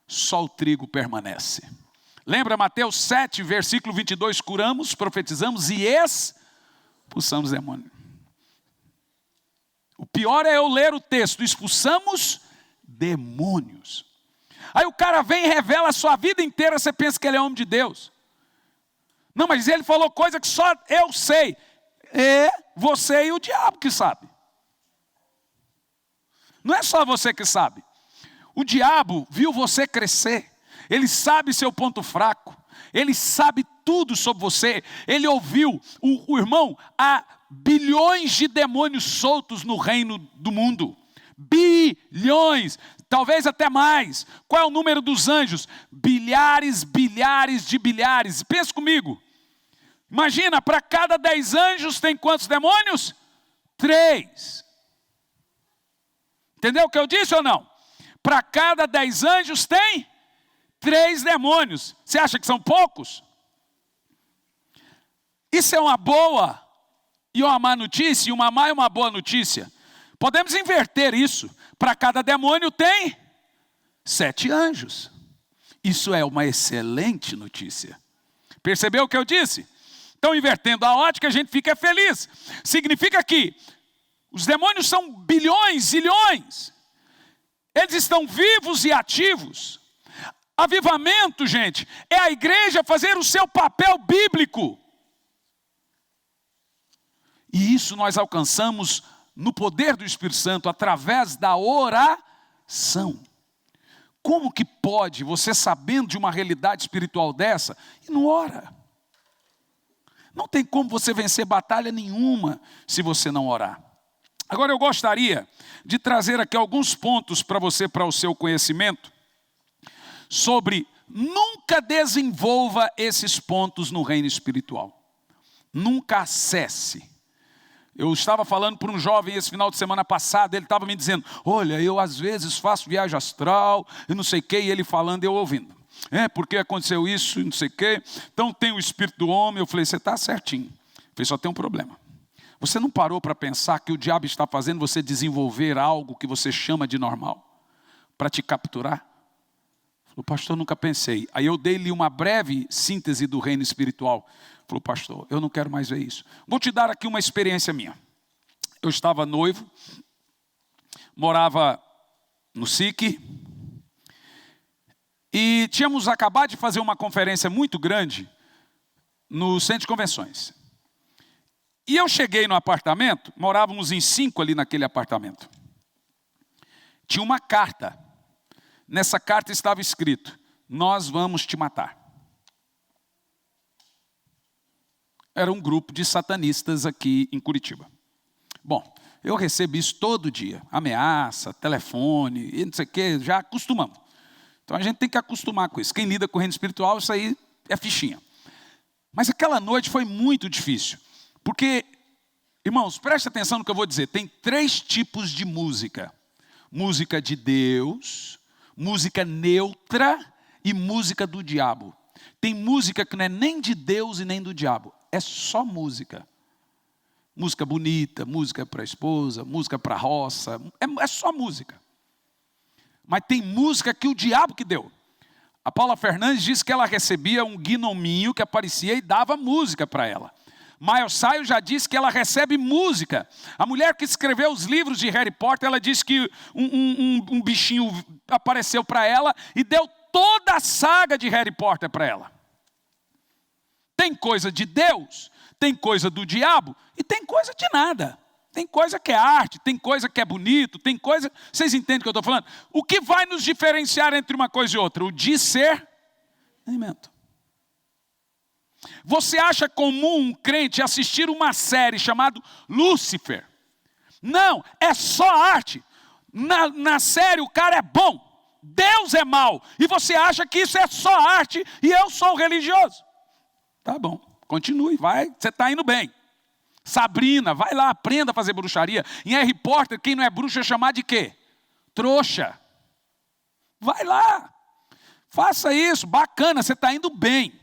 só o trigo permanece. Lembra Mateus 7, versículo 22, curamos, profetizamos e expulsamos demônio. O pior é eu ler o texto, expulsamos demônios. Aí o cara vem e revela a sua vida inteira, você pensa que ele é homem de Deus. Não, mas ele falou coisa que só eu sei. É você e o diabo que sabe. Não é só você que sabe. O diabo viu você crescer. Ele sabe seu ponto fraco. Ele sabe tudo sobre você. Ele ouviu, o irmão, há bilhões de demônios soltos no reino do mundo. Bilhões, talvez até mais. Qual é o número dos anjos? Bilhares de bilhares. Pensa comigo. Imagina, para cada 10 anjos tem quantos demônios? 3. Entendeu o que eu disse ou não? Para cada 10 anjos tem 3 demônios. Você acha que são poucos? Isso é uma boa e uma má notícia, e uma má e uma boa notícia. Podemos inverter isso. Para cada demônio tem 7 anjos. Isso é uma excelente notícia. Percebeu o que eu disse? Então, invertendo a ótica, a gente fica feliz. Significa que os demônios são bilhões, zilhões. Eles estão vivos e ativos. Avivamento, gente, é a igreja fazer o seu papel bíblico. E isso nós alcançamos no poder do Espírito Santo, através da oração. Como que pode, você sabendo de uma realidade espiritual dessa, e não ora? Não tem como você vencer batalha nenhuma se você não orar. Agora eu gostaria de trazer aqui alguns pontos para você, para o seu conhecimento, sobre nunca desenvolva esses pontos no reino espiritual. Nunca acesse. Eu estava falando para um jovem esse final de semana passado, ele estava me dizendo, olha, eu às vezes faço viagem astral, e não sei o que, e ele falando e eu ouvindo. Porque aconteceu isso, e não sei o que, então tem o espírito do homem. Eu falei, você está certinho. Eu falei, só tem um problema. Você não parou para pensar que o diabo está fazendo você desenvolver algo que você chama de normal, para te capturar? Falou, pastor, nunca pensei. Aí eu dei-lhe uma breve síntese do reino espiritual. Falou, pastor, eu não quero mais ver isso. Vou te dar aqui uma experiência minha. Eu estava noivo, morava no SIC, e tínhamos acabado de fazer uma conferência muito grande no centro de convenções. E eu cheguei no apartamento, morávamos em 5 ali naquele apartamento. Tinha uma carta. Nessa carta estava escrito, nós vamos te matar. Era um grupo de satanistas aqui em Curitiba. Bom, eu recebo isso todo dia. Ameaça, telefone, e não sei o quê, já acostumamos. Então a gente tem que acostumar com isso. Quem lida com o reino espiritual, isso aí é fichinha. Mas aquela noite foi muito difícil. Porque, irmãos, preste atenção no que eu vou dizer. Tem 3 tipos de música. Música de Deus, música neutra e música do diabo. Tem música que não é nem de Deus e nem do diabo. É só música. Música bonita, música para a esposa, música para a roça. É só música. Mas tem música que o diabo que deu. A Paula Fernandes disse que ela recebia um gnominho que aparecia e dava música para ela. Miles Sayo já disse que ela recebe música. A mulher que escreveu os livros de Harry Potter, ela disse que um bichinho apareceu para ela e deu toda a saga de Harry Potter para ela. Tem coisa de Deus, tem coisa do diabo e tem coisa de nada. Tem coisa que é arte, tem coisa que é bonito, tem coisa... Vocês entendem o que eu estou falando? O que vai nos diferenciar entre uma coisa e outra? O discernimento. Você acha comum um crente assistir uma série chamada Lúcifer? Não, é só arte. Na série o cara é bom, Deus é mau. E você acha que isso é só arte e eu sou religioso. Tá bom, continue, vai, você está indo bem. Sabrina, vai lá, aprenda a fazer bruxaria. Em Harry Potter, quem não é bruxo é chamado de quê? Trouxa. Vai lá, faça isso, bacana, você está indo bem.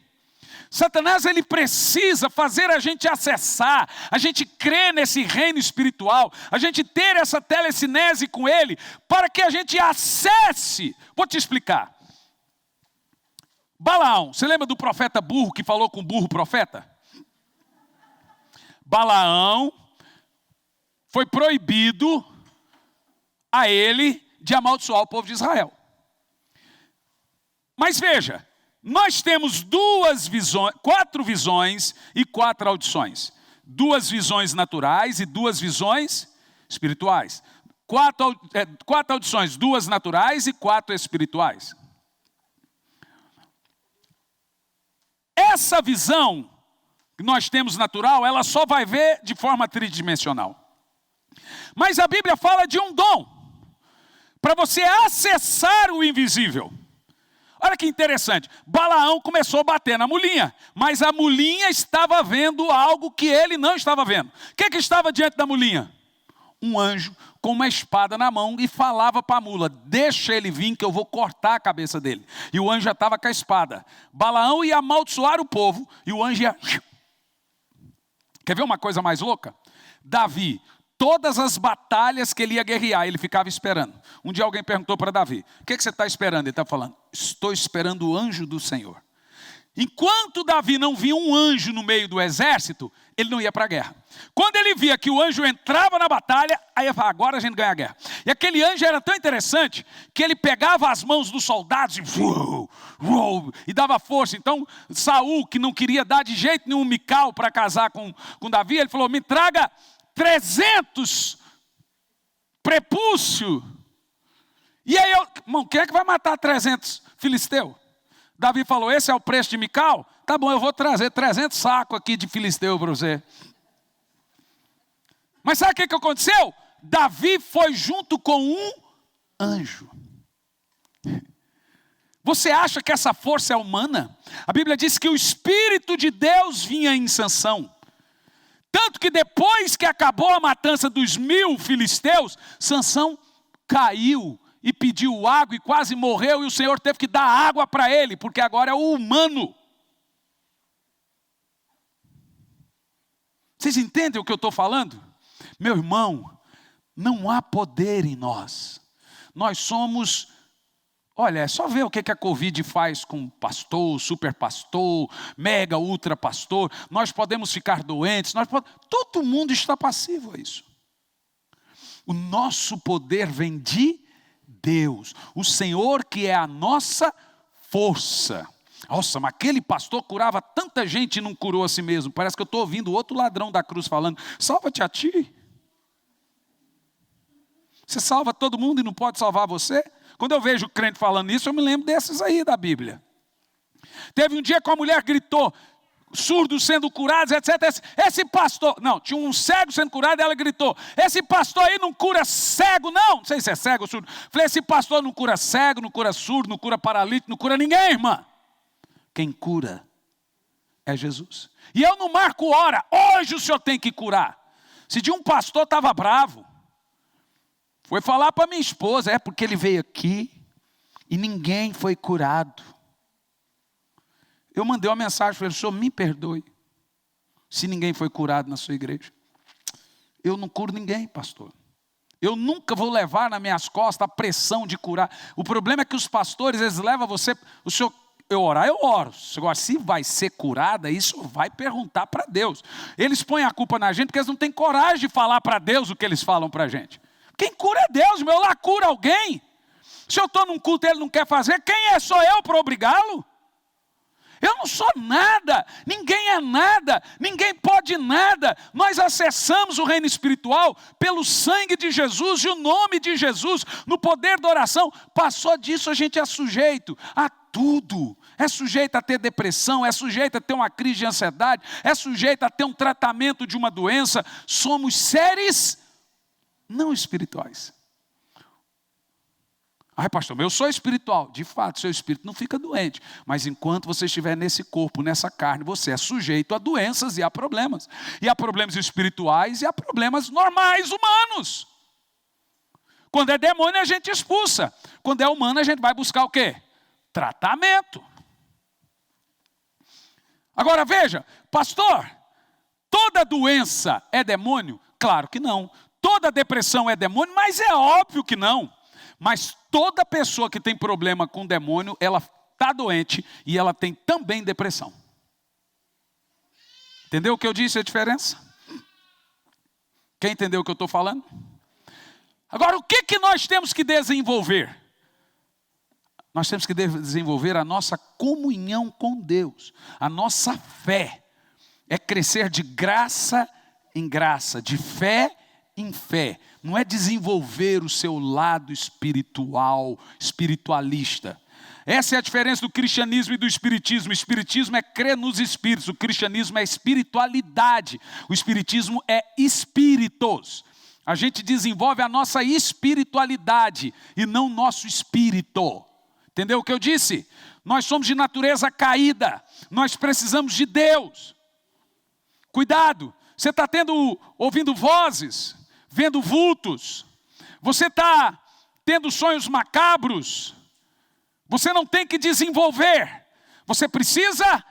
Satanás, ele precisa fazer a gente acessar, a gente crer nesse reino espiritual, a gente ter essa telecinese com ele, para que a gente acesse. Vou te explicar. Balaão, você lembra do profeta burro que falou com o burro profeta? Balaão foi proibido a ele de amaldiçoar o povo de Israel. Mas veja, nós temos 4 visões e 4 audições. 2 visões naturais e 2 visões espirituais. 4 audições, 2 naturais e 4 espirituais. Essa visão que nós temos natural, ela só vai ver de forma tridimensional. Mas a Bíblia fala de um dom, para você acessar o invisível. Olha que interessante, Balaão começou a bater na mulinha, mas a mulinha estava vendo algo que ele não estava vendo. O que estava diante da mulinha? um anjo com uma espada na mão e falava para a mula: deixa ele vir que eu vou cortar a cabeça dele. E o anjo já estava com a espada. Balaão ia amaldiçoar o povo e o anjo ia... Quer ver uma coisa mais louca? Davi, todas as batalhas que ele ia guerrear, ele ficava esperando. Um dia alguém perguntou para Davi: o que você está esperando? Ele está falando: estou esperando o anjo do Senhor. Enquanto Davi não via um anjo no meio do exército, ele não ia para a guerra. Quando ele via que o anjo entrava na batalha, aí ele falava: agora a gente ganha a guerra. E aquele anjo era tão interessante que ele pegava as mãos dos soldados e dava força. Então Saul, que não queria dar de jeito nenhum Mical para casar com Davi, ele falou: me traga 300 prepúcio. E aí, irmão, quem é que vai matar 300 filisteus? Davi falou: esse é o preço de Mical? Tá bom, eu vou trazer 300 sacos aqui de filisteu para você. Mas sabe o que aconteceu? Davi foi junto com um anjo. Você acha que essa força é humana? A Bíblia diz que o Espírito de Deus vinha em Sansão. Tanto que depois que acabou a matança dos 1000 filisteus, Sansão caiu e pediu água e quase morreu, e o Senhor teve que dar água para ele, porque agora é o humano. Vocês entendem o que eu estou falando? Meu irmão, não há poder em nós. Nós somos... Olha, é só ver o que a Covid faz com pastor, super pastor, mega, ultra pastor. Nós podemos ficar doentes, todo mundo está passivo a isso. O nosso poder vem de Deus, o Senhor que é a nossa força. Nossa, mas aquele pastor curava tanta gente e não curou a si mesmo. Parece que eu estou ouvindo outro ladrão da cruz falando: salva-te a ti. Você salva todo mundo e não pode salvar você? Quando eu vejo o crente falando isso, eu me lembro desses aí da Bíblia. Teve um dia que uma mulher gritou: surdos sendo curados, etc. Esse pastor, não, tinha um cego sendo curado, e ela gritou: esse pastor aí não cura cego, não sei se é cego ou surdo. Falei: esse pastor não cura cego, não cura surdo, não cura paralítico, não cura ninguém, irmã. Quem cura é Jesus. E eu não marco hora, hoje o senhor tem que curar. Se de um pastor estava bravo, foi falar para minha esposa: é porque ele veio aqui e ninguém foi curado. Eu mandei uma mensagem para ele: senhor, me perdoe se ninguém foi curado na sua igreja. Eu não curo ninguém, pastor. Eu nunca vou levar nas minhas costas a pressão de curar. O problema é que os pastores, eles levam você... O senhor, eu orar, eu oro. Agora, se vai ser curada, isso vai perguntar para Deus. Eles põem a culpa na gente porque eles não têm coragem de falar para Deus o que eles falam para a gente. Quem cura é Deus, meu. Lá cura alguém. Se eu estou num culto e ele não quer fazer, quem é? Sou eu para obrigá-lo? Eu não sou nada, ninguém é nada, ninguém pode nada. Nós acessamos o reino espiritual pelo sangue de Jesus e o nome de Jesus, no poder da oração. Passou disso, a gente é sujeito a tudo. É sujeito a ter depressão, é sujeito a ter uma crise de ansiedade, é sujeito a ter um tratamento de uma doença. Somos seres não espirituais. Ai, pastor, eu sou espiritual. De fato, seu espírito não fica doente. Mas enquanto você estiver nesse corpo, nessa carne, você é sujeito a doenças e a problemas. E a problemas espirituais e a problemas normais, humanos. Quando é demônio, a gente expulsa. Quando é humano, a gente vai buscar o quê? Tratamento. Agora veja, pastor, toda doença é demônio? Claro que não. Toda depressão é demônio? Mas é óbvio que não. Mas toda pessoa que tem problema com demônio, ela está doente e ela tem também depressão. Entendeu o que eu disse, a diferença? Quem entendeu o que eu estou falando? Agora, o que nós temos que desenvolver? Nós temos que desenvolver a nossa comunhão com Deus. A nossa fé é crescer de graça em graça, de fé em fé. Não é desenvolver o seu lado espiritual, espiritualista. Essa é a diferença do cristianismo e do espiritismo. O espiritismo é crer nos espíritos, o cristianismo é espiritualidade. O espiritismo é espíritos. A gente desenvolve a nossa espiritualidade e não nosso espírito. Entendeu o que eu disse? Nós somos de natureza caída, nós precisamos de Deus. Cuidado, você está ouvindo vozes. vendo vultos, você está tendo sonhos macabros, você não tem que desenvolver, você precisa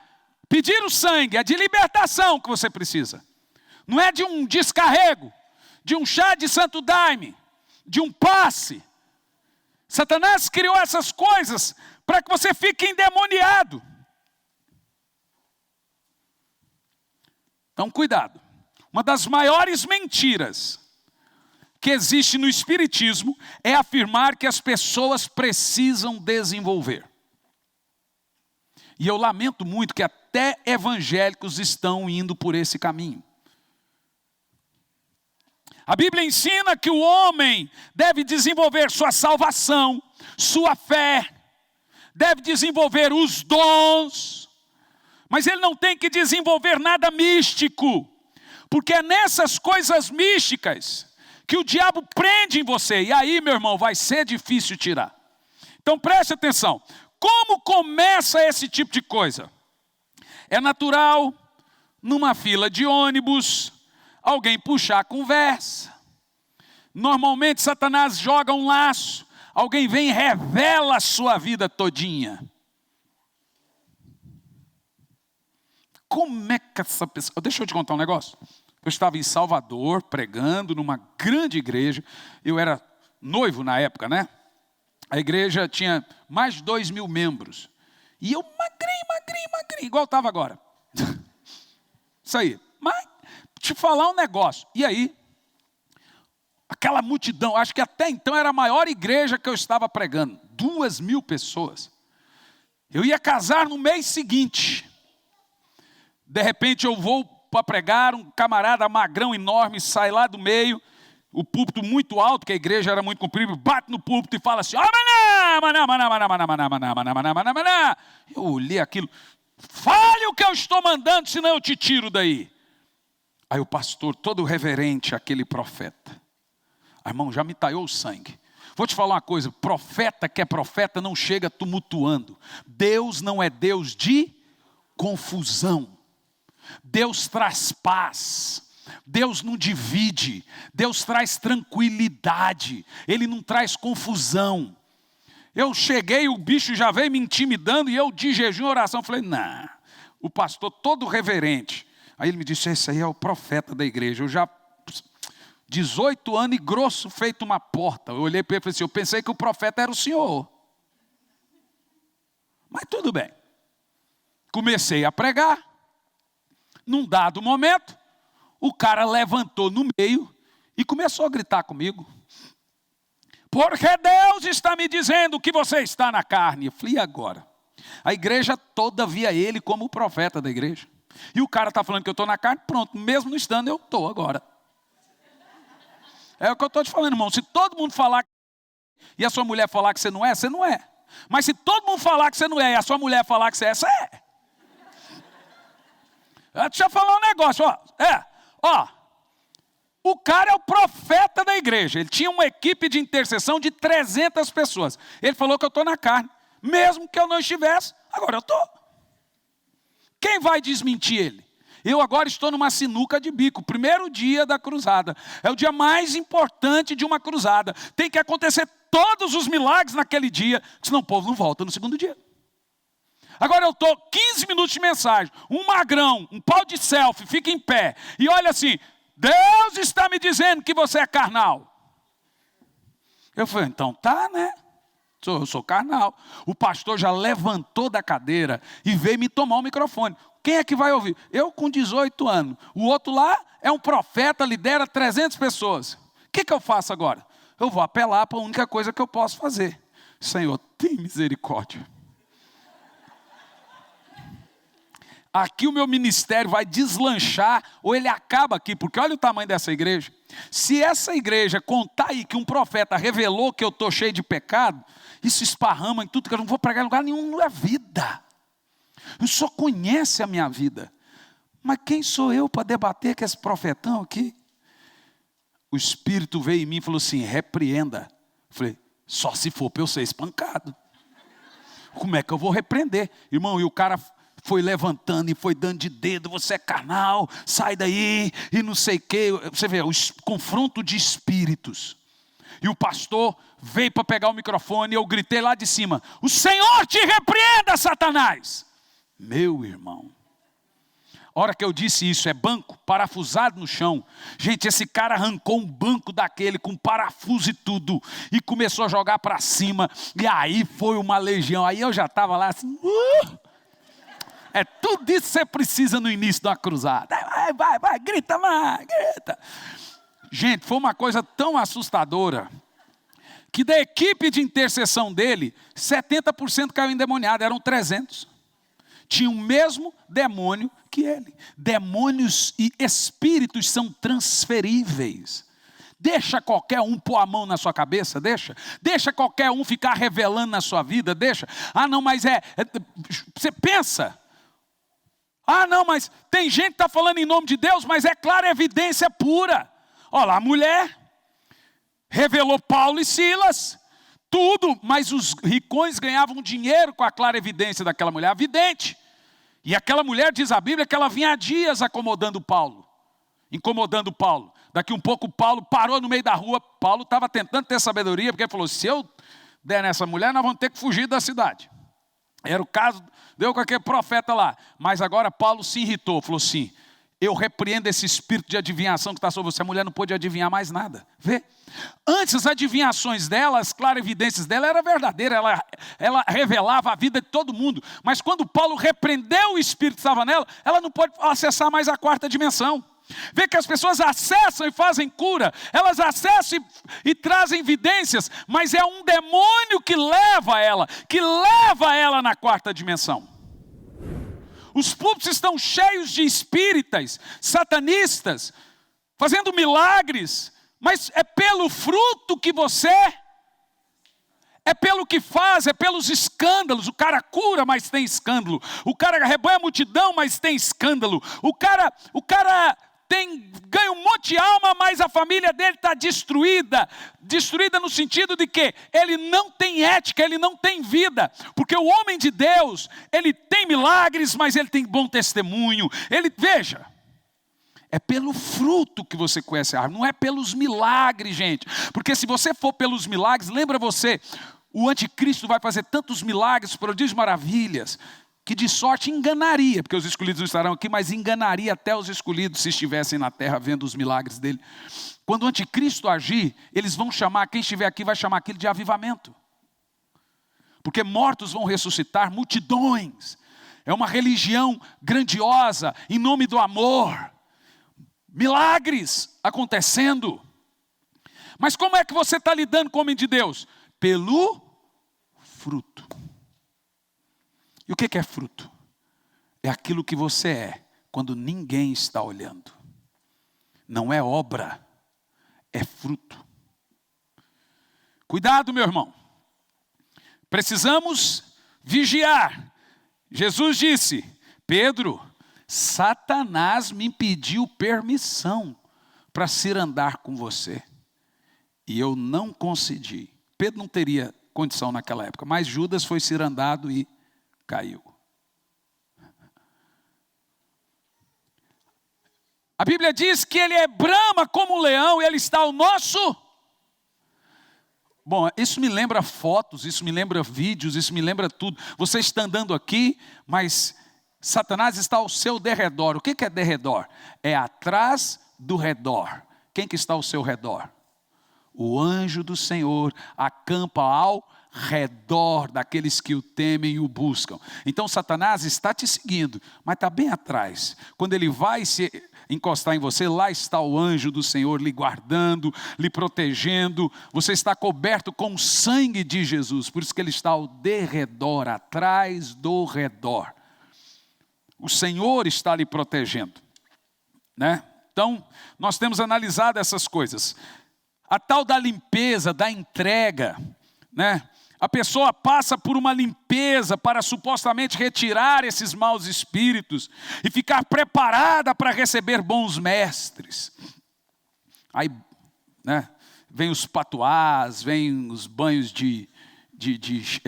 pedir o sangue, é de libertação que você precisa. Não é de um descarrego, de um chá de santo daime, de um passe. Satanás criou essas coisas para que você fique endemoniado. Então cuidado. Uma das maiores mentiras que existe no espiritismo é afirmar que as pessoas precisam desenvolver. E eu lamento muito que até evangélicos estão indo por esse caminho. A Bíblia ensina que o homem deve desenvolver sua salvação, sua fé, deve desenvolver os dons, mas ele não tem que desenvolver nada místico, porque é nessas coisas místicas que o diabo prende em você, e aí, meu irmão, vai ser difícil tirar. Então preste atenção, como começa esse tipo de coisa? É natural, numa fila de ônibus, alguém puxar a conversa. Normalmente Satanás joga um laço, alguém vem e revela a sua vida todinha. Como é que essa pessoa... Deixa eu te contar um negócio. Eu estava em Salvador, pregando numa grande igreja. Eu era noivo na época, né? A igreja tinha mais de 2.000 membros. E eu magrinho, igual estava agora. Isso aí. Mas, te falar um negócio. E aí, aquela multidão, acho que até então era a maior igreja que eu estava pregando. 2.000 pessoas. Eu ia casar no mês seguinte. De repente eu vou para pregar, um camarada magrão enorme sai lá do meio, o púlpito muito alto, que a igreja era muito comprida, bate no púlpito e fala assim, maná. Eu olhei aquilo, fale o que eu estou mandando, senão eu te tiro daí. Aí o pastor, todo reverente, aquele profeta, irmão, já me talhou o sangue. Vou te falar uma coisa, profeta que é profeta não chega tumultuando. Deus não é Deus de confusão. Deus traz paz, Deus não divide, Deus traz tranquilidade, Ele não traz confusão. Eu cheguei, o bicho já veio me intimidando e eu de jejum e oração, falei, não, o pastor todo reverente. Aí ele me disse, esse aí é o profeta da igreja, eu já 18 anos e grosso feito uma porta. Eu olhei para ele e falei assim, eu pensei que o profeta era o senhor. Mas tudo bem. Comecei a pregar. Num dado momento, o cara levantou no meio e começou a gritar comigo. Porque Deus está me dizendo que você está na carne. Eu falei, e agora? A igreja toda via ele como o profeta da igreja. E o cara está falando que eu estou na carne, pronto, mesmo não estando, eu estou agora. É o que eu estou te falando, irmão. Se todo mundo falar e a sua mulher falar que você não é, você não é. Mas se todo mundo falar que você não é e a sua mulher falar que você é. Deixa eu falar um negócio, o cara é o profeta da igreja, ele tinha uma equipe de intercessão de 300 pessoas, ele falou que eu estou na carne, mesmo que eu não estivesse, agora eu estou. Quem vai desmentir ele? Eu agora estou numa sinuca de bico, primeiro dia da cruzada, é o dia mais importante de uma cruzada, tem que acontecer todos os milagres naquele dia, senão o povo não volta no segundo dia. Agora eu estou 15 minutos de mensagem, um magrão, um pau de selfie, fica em pé, e olha assim, Deus está me dizendo que você é carnal. Eu falei, então tá, né? Eu sou carnal. O pastor já levantou da cadeira e veio me tomar o microfone. Quem é que vai ouvir? Eu com 18 anos. O outro lá é um profeta, lidera 300 pessoas. O que eu faço agora? Eu vou apelar para a única coisa que eu posso fazer. Senhor, tem misericórdia. Aqui o meu ministério vai deslanchar, ou ele acaba aqui, porque olha o tamanho dessa igreja. Se essa igreja contar aí que um profeta revelou que eu estou cheio de pecado, isso esparrama em tudo, que eu não vou pregar em lugar nenhum na vida. Eu só conhece a minha vida. Mas quem sou eu para debater com esse profetão aqui? O Espírito veio em mim e falou assim, repreenda. Eu falei, só se for para eu ser espancado. Como é que eu vou repreender? Irmão, e o cara foi levantando e foi dando de dedo, você é carnal, sai daí, e não sei o quê. Você vê, o confronto de espíritos. E o pastor veio para pegar o microfone e eu gritei lá de cima: o Senhor te repreenda, Satanás. Meu irmão, a hora que eu disse isso, é banco parafusado no chão. Gente, esse cara arrancou um banco daquele com parafuso e tudo, e começou a jogar para cima, e aí foi uma legião. Aí eu já estava lá assim, é tudo isso que você precisa no início de uma cruzada. Vai, grita mais, grita. Gente, foi uma coisa tão assustadora, que da equipe de intercessão dele, 70% caiu endemoniado, eram 300. Tinha o mesmo demônio que ele. Demônios e espíritos são transferíveis. Deixa qualquer um pôr a mão na sua cabeça, deixa. Deixa qualquer um ficar revelando na sua vida, deixa. Ah não, mas você pensa. Ah não, mas tem gente que está falando em nome de Deus, mas é clara evidência pura. Olha lá, a mulher revelou Paulo e Silas, tudo, mas os ricões ganhavam dinheiro com a clara evidência daquela mulher, a vidente. E aquela mulher, diz a Bíblia, que ela vinha há dias incomodando Paulo. Daqui um pouco Paulo parou no meio da rua. Paulo estava tentando ter sabedoria, porque ele falou: se eu der nessa mulher, nós vamos ter que fugir da cidade. Era o caso, deu com aquele profeta lá. Mas agora Paulo se irritou, falou assim: eu repreendo esse espírito de adivinhação que está sobre você. A mulher não pôde adivinhar mais nada. Vê? Antes as adivinhações dela, as clarividências dela era verdadeira. Ela revelava a vida de todo mundo. Mas quando Paulo repreendeu o espírito que estava nela, ela não pode acessar mais a quarta dimensão. Vê que as pessoas acessam e fazem cura. Elas acessam e trazem evidências. Mas é um demônio que leva ela na quarta dimensão. Os púlpitos estão cheios de espíritas, satanistas, fazendo milagres, mas é pelo fruto que você, é pelo que faz, é pelos escândalos. O cara cura, mas tem escândalo. O cara arrebanha a multidão, mas tem escândalo. O cara ganha um monte de alma, mas a família dele está destruída no sentido de que ele não tem ética, ele não tem vida, porque o homem de Deus, ele tem milagres, mas ele tem bom testemunho. Veja, é pelo fruto que você conhece a árvore, não é pelos milagres, gente, porque se você for pelos milagres, lembra você, o anticristo vai fazer tantos milagres, prodígios, maravilhas, que de sorte enganaria, porque os escolhidos não estarão aqui, mas enganaria até os escolhidos se estivessem na terra vendo os milagres dele. Quando o anticristo agir, eles vão chamar, quem estiver aqui vai chamar aquilo de avivamento. Porque mortos vão ressuscitar, multidões. É uma religião grandiosa, em nome do amor. Milagres acontecendo. Mas como é que você está lidando com o homem de Deus? Pelo fruto. E o que é fruto? É aquilo que você é quando ninguém está olhando. Não é obra, é fruto. Cuidado, meu irmão. Precisamos vigiar. Jesus disse: Pedro, Satanás me pediu permissão para ir andar com você. E eu não concedi. Pedro não teria condição naquela época, mas Judas foi cirandado e caiu. A Bíblia diz que ele brama como um leão e ele está ao nosso. Bom, isso me lembra fotos, isso me lembra vídeos, isso me lembra tudo. Você está andando aqui, mas Satanás está ao seu derredor. O que é derredor? É atrás do redor. Quem que está ao seu redor? O anjo do Senhor acampa ao redor daqueles que o temem e o buscam. Então Satanás está te seguindo, mas está bem atrás. Quando ele vai se encostar em você, lá está o anjo do Senhor lhe guardando, lhe protegendo. Você está coberto com o sangue de Jesus, por isso que ele está ao derredor, atrás do redor. O Senhor está lhe protegendo, né? Então, nós temos analisado essas coisas. A tal da limpeza, da entrega, né? A pessoa passa por uma limpeza para supostamente retirar esses maus espíritos e ficar preparada para receber bons mestres. Aí, né, vem os patuás, vem os banhos de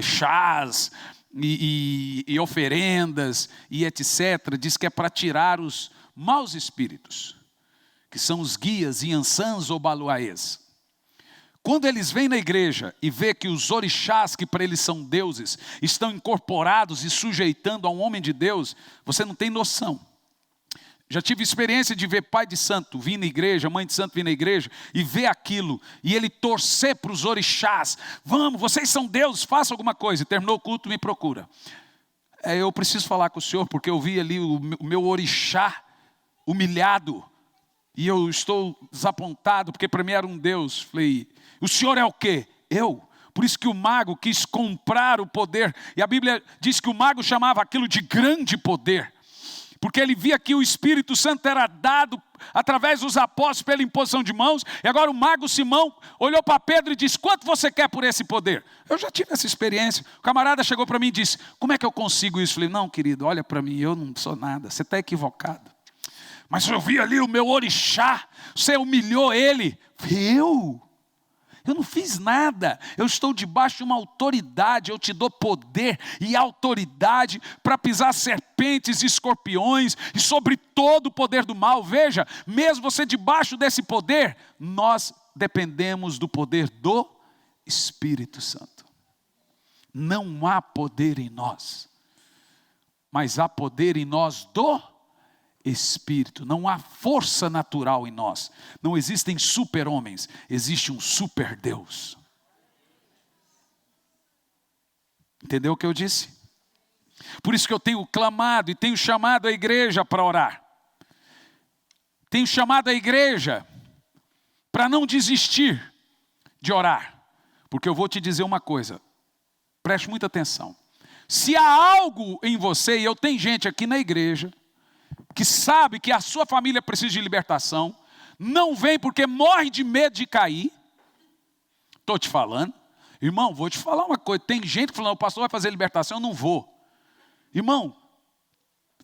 chás, e oferendas e etc. Diz que é para tirar os maus espíritos, que são os guias, iansãs ou baluaês. Quando eles vêm na igreja e vê que os orixás, que para eles são deuses, estão incorporados e sujeitando a um homem de Deus, você não tem noção. Já tive experiência de ver pai de santo vir na igreja, mãe de santo vir na igreja, e ver aquilo, e ele torcer para os orixás. Vamos, vocês são deuses, façam alguma coisa. E terminou o culto, me procura. Eu preciso falar com o senhor, porque eu vi ali o meu orixá humilhado, e eu estou desapontado, porque para mim era um Deus. Falei, o senhor é o quê? Eu. Por isso que o mago quis comprar o poder, e a Bíblia diz que o mago chamava aquilo de grande poder, porque ele via que o Espírito Santo era dado através dos apóstolos pela imposição de mãos, e agora o mago Simão olhou para Pedro e disse, quanto você quer por esse poder? Eu já tive essa experiência. O camarada chegou para mim e disse, como é que eu consigo isso? Eu falei, não querido, olha para mim, eu não sou nada, você está equivocado. Mas eu vi ali o meu orixá, você humilhou ele. Eu não fiz nada, eu estou debaixo de uma autoridade, eu te dou poder e autoridade para pisar serpentes e escorpiões e sobre todo o poder do mal. Veja, mesmo você debaixo desse poder, nós dependemos do poder do Espírito Santo. Não há poder em nós, mas há poder em nós do Espírito. Não há força natural em nós. Não existem super-homens. Existe um super-Deus. Entendeu o que eu disse? Por isso que eu tenho clamado e tenho chamado a igreja para orar. Tenho chamado a igreja para não desistir de orar. Porque eu vou te dizer uma coisa. Preste muita atenção. Se há algo em você, e eu tenho gente aqui na igreja que sabe que a sua família precisa de libertação, não vem porque morre de medo de cair. Estou te falando. Irmão, vou te falar uma coisa. Tem gente falando, o pastor vai fazer libertação, eu não vou. Irmão,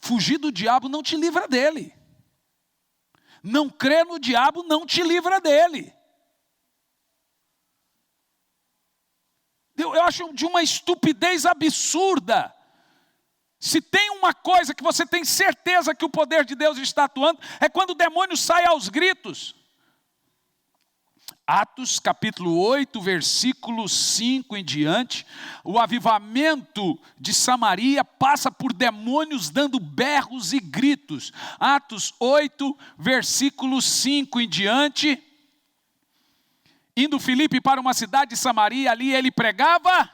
fugir do diabo não te livra dele. Não crer no diabo não te livra dele. Eu acho de uma estupidez absurda. Se tem uma coisa que você tem certeza que o poder de Deus está atuando, é quando o demônio sai aos gritos. Atos capítulo 8, versículo 5 em diante, o avivamento de Samaria passa por demônios dando berros e gritos. Atos 8, versículo 5 em diante, indo Filipe para uma cidade de Samaria, ali ele pregava.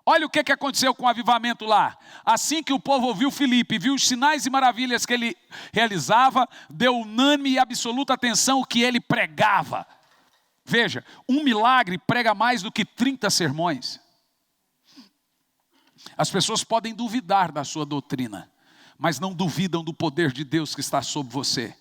Olha o que aconteceu com o avivamento lá. Assim que o povo ouviu Filipe, viu os sinais e maravilhas que ele realizava, deu unânime e absoluta atenção ao que ele pregava. Veja, um milagre prega mais do que 30 sermões. As pessoas podem duvidar da sua doutrina, mas não duvidam do poder de Deus que está sobre você.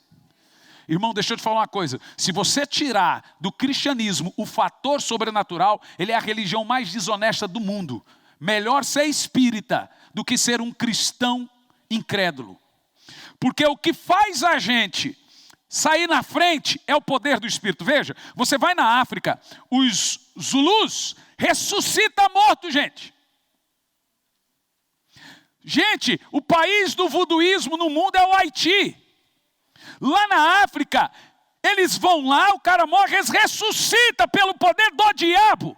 Irmão, deixa eu te falar uma coisa. Se você tirar do cristianismo o fator sobrenatural, ele é a religião mais desonesta do mundo. Melhor ser espírita do que ser um cristão incrédulo. Porque o que faz a gente sair na frente é o poder do Espírito. Veja, você vai na África, os Zulus ressuscitam morto, gente. Gente, o país do voduísmo no mundo é o Haiti. Lá na África, eles vão lá, o cara morre, eles ressuscitam pelo poder do diabo.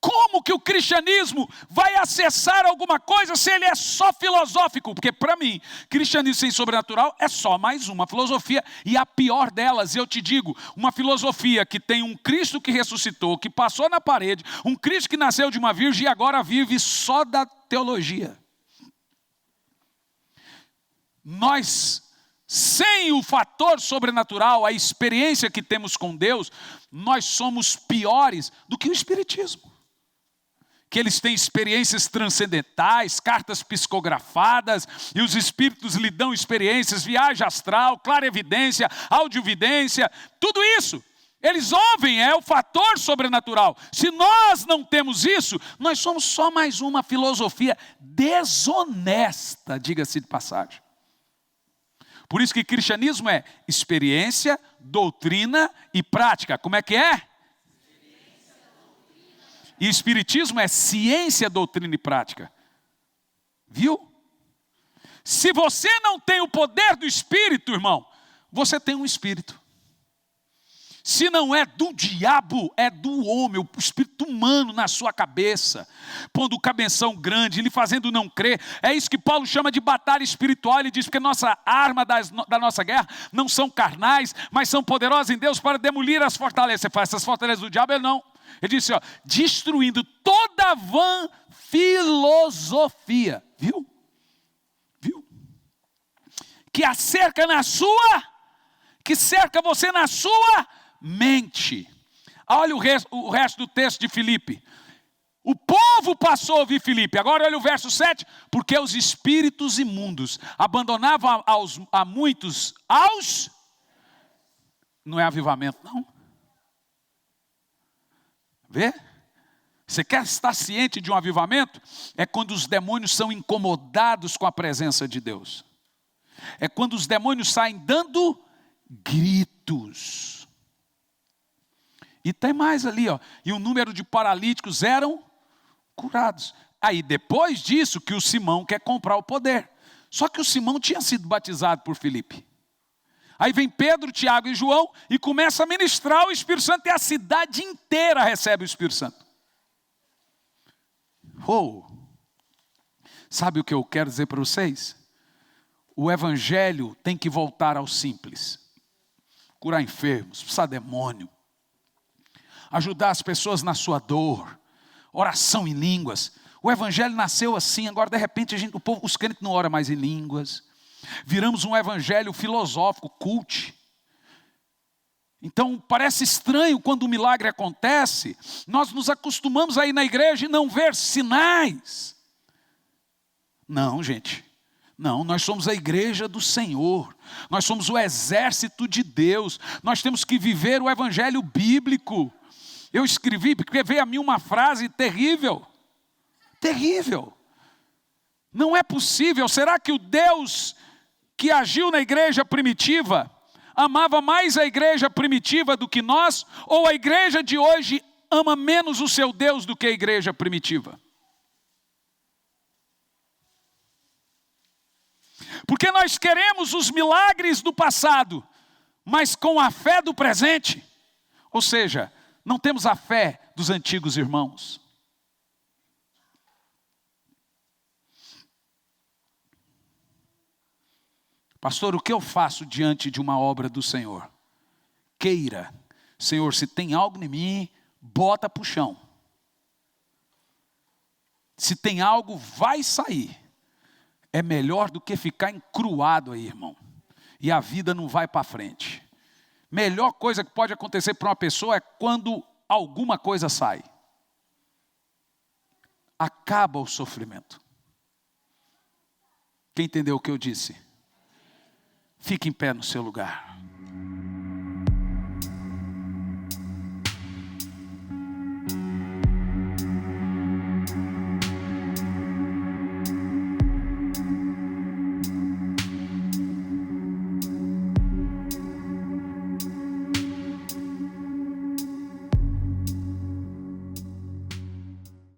Como que o cristianismo vai acessar alguma coisa se ele é só filosófico? Porque para mim, cristianismo sem sobrenatural é só mais uma filosofia, e a pior delas, eu te digo, uma filosofia que tem um Cristo que ressuscitou, que passou na parede, um Cristo que nasceu de uma virgem e agora vive só da teologia. Nós, sem o fator sobrenatural, a experiência que temos com Deus, nós somos piores do que o espiritismo. Que eles têm experiências transcendentais, cartas psicografadas, e os espíritos lhe dão experiências, viagem astral, clarevidência, audiovidência, tudo isso. Eles ouvem, é o fator sobrenatural. Se nós não temos isso, nós somos só mais uma filosofia desonesta, diga-se de passagem. Por isso que cristianismo é experiência, doutrina e prática. Como é que é? E espiritismo é ciência, doutrina e prática. Viu? Se você não tem o poder do Espírito, irmão, você tem um espírito. Se não é do diabo, é do homem, o espírito humano na sua cabeça, pondo o cabeção grande, lhe fazendo não crer. É isso que Paulo chama de batalha espiritual. Ele diz que nossa arma da nossa guerra não são carnais, mas são poderosas em Deus para demolir as fortalezas. Você faz essas fortalezas do diabo? Ele não. Ele disse, ó, destruindo toda vã filosofia. Viu? Viu? Que cerca você na sua mente. Olha o resto do texto de Filipe. O povo passou a ouvir Filipe. Agora olha o verso 7. Porque os espíritos imundos abandonavam a muitos aos... Não é avivamento, não. Vê? Você quer estar ciente de um avivamento? É quando os demônios são incomodados com a presença de Deus. É quando os demônios saem dando gritos. E tem mais ali, ó. E o número de paralíticos eram curados. Aí depois disso que o Simão quer comprar o poder. Só que o Simão tinha sido batizado por Filipe. Aí vem Pedro, Tiago e João e começa a ministrar o Espírito Santo e a cidade inteira recebe o Espírito Santo. Sabe o que eu quero dizer para vocês? O evangelho tem que voltar ao simples. Curar enfermos, expulsar demônio. Ajudar as pessoas na sua dor. Oração em línguas. O evangelho nasceu assim, agora de repente os crentes não oram mais em línguas. Viramos um evangelho filosófico, cult. Então parece estranho quando o milagre acontece. Nós nos acostumamos a ir na igreja e não ver sinais. Não, gente. Não, nós somos a igreja do Senhor. Nós somos o exército de Deus. Nós temos que viver o evangelho bíblico. Eu escrevi, porque veio a mim uma frase terrível. Terrível. Não é possível. Será que o Deus que agiu na igreja primitiva amava mais a igreja primitiva do que nós? Ou a igreja de hoje ama menos o seu Deus do que a igreja primitiva? Porque nós queremos os milagres do passado, mas com a fé do presente. Ou seja, não temos a fé dos antigos irmãos. Pastor, o que eu faço diante de uma obra do Senhor? Queira, Senhor, se tem algo em mim, bota para o chão. Se tem algo, vai sair. É melhor do que ficar encruado aí, irmão. E a vida não vai para frente. Melhor coisa que pode acontecer para uma pessoa é quando alguma coisa sai. Acaba o sofrimento. Quem entendeu o que eu disse? Fique em pé no seu lugar.